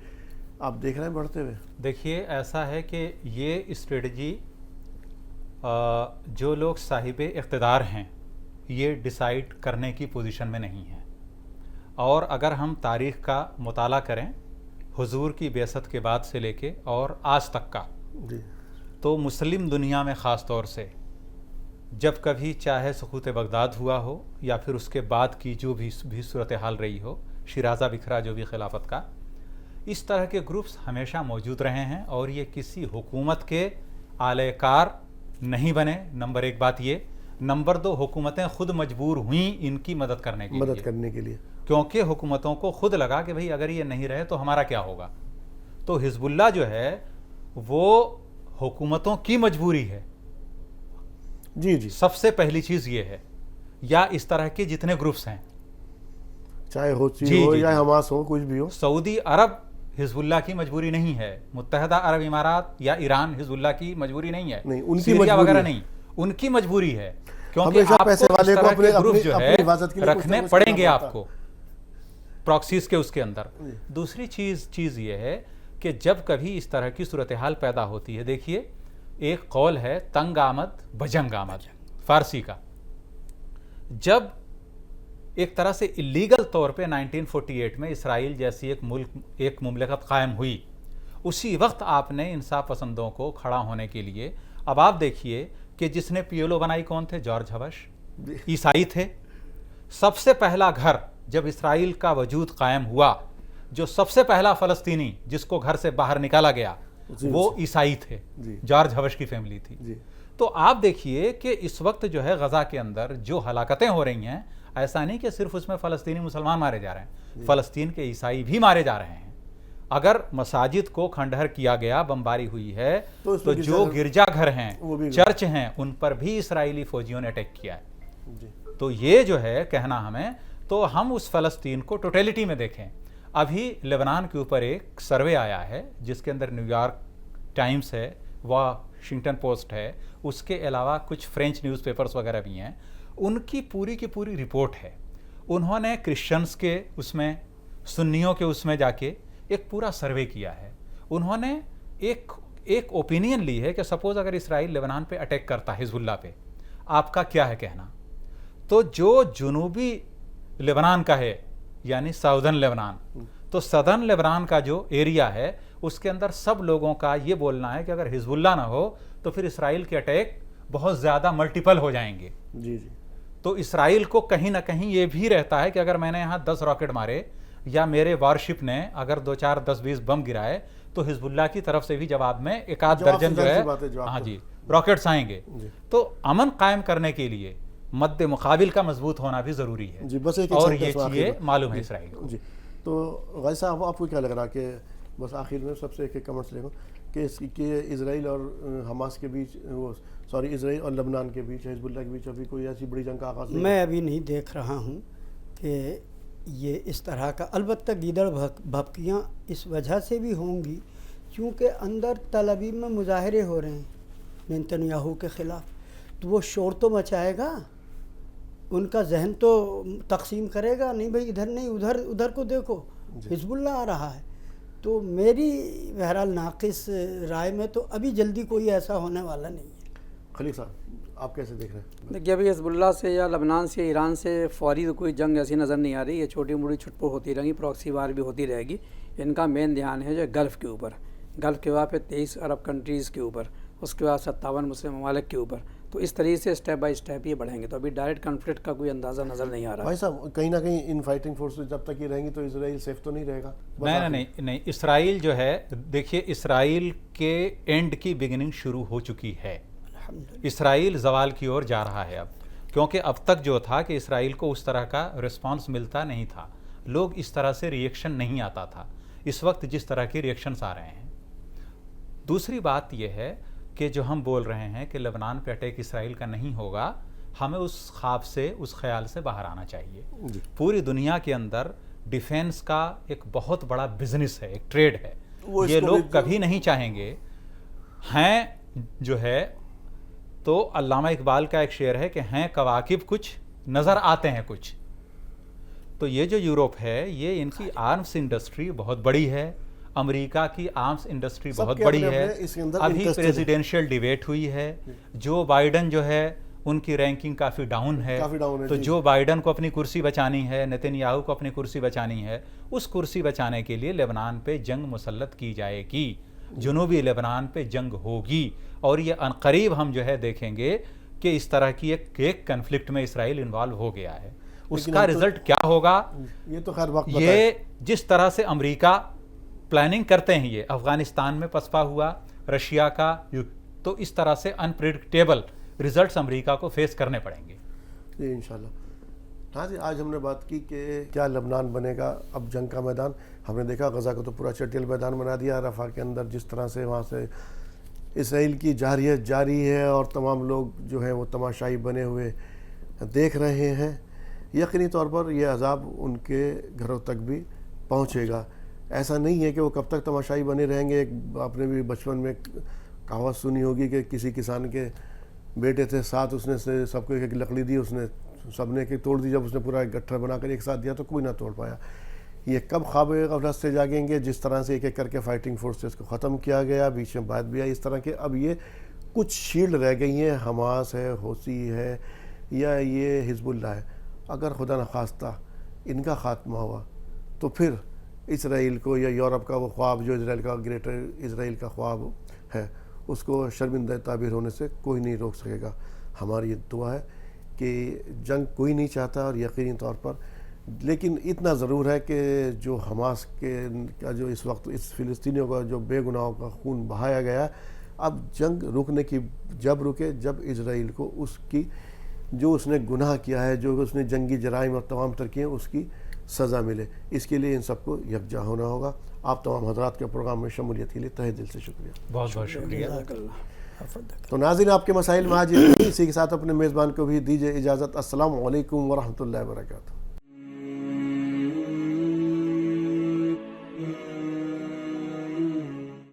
آپ دیکھ رہے ہیں بڑھتے ہوئے؟ دیکھیے ایسا ہے کہ یہ اسٹریٹجی جو لوگ صاحب اقتدار ہیں یہ ڈیسائیڈ کرنے کی پوزیشن میں نہیں ہیں، اور اگر ہم تاریخ کا مطالعہ کریں حضور کی بعثت کے بعد سے لے کے اور آج تک کا، جی، تو مسلم دنیا میں خاص طور سے جب کبھی چاہے سقوط بغداد ہوا ہو یا پھر اس کے بعد کی جو بھی صورتحال رہی ہو، شیرازہ بکھرا جو بھی خلافت کا، اس طرح کے گروپس ہمیشہ موجود رہے ہیں اور یہ کسی حکومت کے اعلی کار نہیں بنے، نمبر 1 بات یہ۔ نمبر 2 حکومتیں خود مجبور ہوئیں ان کی مدد کرنے کے لیے، کیونکہ حکومتوں کو خود لگا کہ بھئی اگر یہ نہیں رہے تو ہمارا کیا ہوگا۔ تو حزب اللہ جو ہے وہ حکومتوں کی مجبوری ہے، جی، سب سے پہلی چیز یہ ہے، یا اس طرح کے جتنے گروپس ہیں، چاہے ہوتی ہو یا حماس ہو، کچھ بھی ہو۔ سعودی عرب حزب اللہ کی مجبوری نہیں ہے، متحدہ عرب امارات یا ایران حزب اللہ کی مجبوری نہیں ہے، نہیں، ان کی سیریا مجبوری وغیرہ ہے، نہیں، ان کی مجبوری ہے، کیونکہ ہمیشہ آپ کو پیسے والے اس کو طرح کے اپنے گروپ جو ہے حفاظت کے لیے رکھنے کچھ پڑیں گے کرنا آپ کو پراکسیز کے اس کے اندر۔ دوسری چیز یہ ہے کہ جب کبھی اس طرح کی صورتحال پیدا ہوتی ہے، دیکھیے ایک قول ہے تنگ آمد بجنگ آمد فارسی کا. جب ایک طرح سے الیگل طور پہ 1948 میں اسرائیل جیسی ایک مملکت قائم ہوئی, اسی وقت آپ نے انصاف پسندوں کو کھڑا ہونے کے لیے, اب آپ دیکھیے کہ جس نے پی ایل او بنائی کون تھے؟ جارج ہبش, عیسائی تھے. سب سے پہلا گھر جب اسرائیل کا وجود قائم ہوا, جو سب سے پہلا فلسطینی جس کو گھر سے باہر نکالا گیا وہ عیسائی تھے, جارج ہبش کی فیملی تھی. تو آپ دیکھیے کہ اس وقت جو ہے غزہ کے اندر جو ہلاکتیں ہو رہی ہیں, ایسا نہیں کہ صرف اس میں فلسطینی مسلمان مارے جا رہے ہیں, فلسطین کے عیسائی بھی مارے جا رہے ہیں. اگر مساجد کو کھنڈہر کیا گیا, بمباری ہوئی ہے, تو جو گرجا گھر ہیں, چرچ ہیں, ان پر بھی اسرائیلی فوجیوں نے اٹیک کیا ہے. تو یہ جو ہے کہنا ہمیں, تو ہم اس فلسطین کو ٹوٹیلٹی میں دیکھیں. ابھی لبنان کے اوپر ایک سروے آیا ہے جس کے اندر نیو یارک ٹائمز ہے, واشنگٹن پوسٹ ہے, اس کے علاوہ کچھ فرینچ نیوز پیپرز وغیرہ بھی ہیں. ان کی پوری رپورٹ ہے. انہوں نے کرسچنز کے اس میں, سنیوں کے اس میں جا کے ایک پورا سروے کیا ہے. انہوں نے ایک اوپینین لی ہے کہ سپوز اگر اسرائیل لبنان پہ اٹیک کرتا ہے, حزب اللہ پہ, آپ کا کیا ہے کہنا؟ تو جو جنوبی لبنان کا ہے, یعنی ساؤدرن لبنان, تو سدرن لبنان کا جو ایریا ہے اس کے اندر سب لوگوں کا یہ بولنا ہے کہ اگر حزب اللہ نہ ہو تو پھر اسرائیل کے اٹیک بہت زیادہ ملٹیپل ہو جائیں گے. تو اسرائیل کو کہیں نہ کہیں یہ بھی رہتا ہے کہ اگر میں نے یہاں 10 راکٹ مارے, یا میرے وارشپ نے اگر 2 4 10 20 بم گرائے, تو حزب اللہ کی طرف سے بھی جواب میں 1 درجن جو ہے ہاں جی راکٹس آئیں گے. تو امن قائم کرنے کے لیے مد مقابل کا مضبوط ہونا بھی ضروری ہے, اور یہ چیزیں معلوم ہے اسرائیل کو. تو غازی صاحب, آپ کو کیا لگ رہا کہ بس آخر میں سب سے ایک کمنٹس لے لوں کہ اسرائیل اور حماس کے بیچ, اسرائیل اور لبنان کے بیچ, حزب اللہ کے بیچ ابھی کوئی ایسی بڑی جنگ کا آغاز نہیں؟ میں ابھی نہیں دیکھ رہا ہوں کہ یہ اس طرح کا, البتہ گیدڑ بھپکیاں اس وجہ سے بھی ہوں گی کیونکہ اندر تل ابیب میں مظاہرے ہو رہے ہیں نیتن یاہو کے خلاف, تو وہ شور تو مچائے گا, ان کا ذہن تو تقسیم کرے گا, نہیں بھائی ادھر نہیں, ادھر کو دیکھو, حزب اللہ آ رہا ہے. تو میری بہرحال ناقص رائے میں تو ابھی جلدی کوئی ایسا ہونے والا نہیں ہے. خلیل صاحب, آپ کیسے دیکھ رہے ہیں؟ دیکھیے ابھی حزب اللہ سے یا لبنان سے, ایران سے فوری تو کوئی جنگ ایسی نظر نہیں آ رہی. یہ چھوٹی موٹی چھٹپو ہوتی رہیں گی, پراکسی وار بھی ہوتی رہے گی. ان کا مین دھیان ہے جو گلف کے اوپر, گلف کے بعد پھر 23 عرب کنٹریز کے اوپر, اس کے بعد 57 مسلم ممالک کے اوپر. تو اس طریقے سے اسٹیپ بائی اسٹیپ یہ بڑھیں گے. تو ابھی ڈائریکٹ کنفلکٹ کا کوئی اندازہ نظر نہیں آ رہا. بھائی صاحب, کہیں نہ کہیں ان فائٹنگ فورسز جب تک یہ رہیں گی تو اسرائیل سیف تو نہیں رہے گا؟ نہیں, اسرائیل جو ہے, دیکھیے اسرائیل کے اینڈ کی بگننگ شروع ہو چکی ہے. اسرائیل زوال کی اور جا رہا ہے اب, کیونکہ اب تک جو تھا کہ اسرائیل کو اس طرح کا رسپانس ملتا نہیں تھا, لوگ اس طرح سے ریئیکشن نہیں آتا تھا. اس وقت جس طرح کی ریئیکشنز آ رہے ہیں. دوسری بات یہ ہے کہ جو ہم بول رہے ہیں کہ لبنان پہ اٹیک اسرائیل کا نہیں ہوگا, ہمیں اس خواب سے, اس خیال سے باہر آنا چاہیے. پوری دنیا کے اندر ڈیفینس کا ایک بہت بڑا بزنس ہے, ایک ٹریڈ ہے. یہ لوگ کبھی نہیں چاہیں گے, ہیں جو ہے, تو علامہ اقبال کا ایک شعر ہے کہ ہیں کواکب کچھ نظر آتے ہیں کچھ. تو یہ جو یورپ ہے, یہ ان کی آرمز انڈسٹری بہت بڑی ہے, امریکہ کی آرمز انڈسٹری بہت بڑی ہے. ابھی پریزیڈینشیل ڈیبیٹ ہوئی ہے, جو بائیڈن جو ہے ان کی رینکنگ کافی ڈاؤن ہے. تو جو بائیڈن کو اپنی کرسی بچانی ہے, نیتن یاہو کو اپنی کرسی بچانی ہے, اس کرسی بچانے کے لیے لبنان پہ جنگ مسلط کی جائے گی, جنوبی لبنان پہ جنگ ہوگی. اور یہ عنقریب ہم جو ہے دیکھیں گے کہ اس طرح کی ایک کنفلکٹ میں اسرائیل انوالو ہو گیا ہے. اس کا رزلٹ کیا ہوگا, یہ تو خیر وقت یہ جس طرح سے امریکہ پلاننگ کرتے ہیں, یہ افغانستان میں پسپا ہوا, رشیا کا, تو اس طرح سے انپریڈکٹیبل ریزلٹس امریکہ کو فیس کرنے پڑیں گے. جی انشاءاللہ. ہاں جی, آج ہم نے بات کی کہ کیا لبنان بنے گا اب جنگ کا میدان. ہم نے دیکھا غزہ کو تو پورا چٹیل میدان بنا دیا, رفح کے اندر جس طرح سے وہاں سے اسرائیل کی جارحیت جاری ہے اور تمام لوگ جو ہیں وہ تماشائی بنے ہوئے دیکھ رہے ہیں. یقینی طور پر یہ عذاب ان کے گھروں تک بھی پہنچے گا. ایسا نہیں ہے کہ وہ کب تک تماشائی بنے رہیں گے. آپ نے بھی بچپن میں کہاوت سنی ہوگی کہ کسی کسان کے بیٹے تھے 7, اس نے سب کو ایک لکڑی دی, اس نے سب نے توڑ دی. جب اس نے پورا ایک گٹھر بنا کر ایک ساتھ دیا تو کوئی نہ توڑ پایا. یہ کب خواب غفلت سے جاگیں گے؟ جس طرح سے ایک ایک کر کے فائٹنگ فورسز کو ختم کیا گیا, بیچ میں بات بھی آئی اس طرح کہ اب یہ کچھ شیلڈ رہ گئی ہیں، حماس ہے، حوثی ہے یا یہ حزب اللہ ہے، اگر خدا نخواستہ ان کا خاتمہ ہوا تو پھر اسرائیل کو یا یورپ کا وہ خواب جو اسرائیل کا گریٹر اسرائیل کا خواب ہے اس کو شرمندہ تعبیر ہونے سے کوئی نہیں روک سکے گا۔ ہماری یہ دعا ہے کہ جنگ کوئی نہیں چاہتا اور یقینی طور پر، لیکن اتنا ضرور ہے کہ جو حماس کا جو اس وقت اس فلسطینیوں کا جو بے گناہوں کا خون بہایا گیا، اب جنگ رکنے کی جب رکے جب اسرائیل کو اس کی جو اس نے گناہ کیا ہے، جو اس نے جنگی جرائم اور تمام تر کیے ہیں، اس کی سزا ملے۔ اس کے لیے ان سب کو یکجا ہونا ہوگا۔ آپ تمام حضرات کے پروگرام میں شمولیت کے لیے تہہ دل سے شکریہ۔ بہت بہت شکریہ۔ جزاک اللہ۔ تو ناظرین، آپ کے مسائل میں آج اسی کے ساتھ اپنے میزبان کو بھی دیجیے اجازت۔ السلام علیکم ورحمۃ اللہ وبرکاتہ۔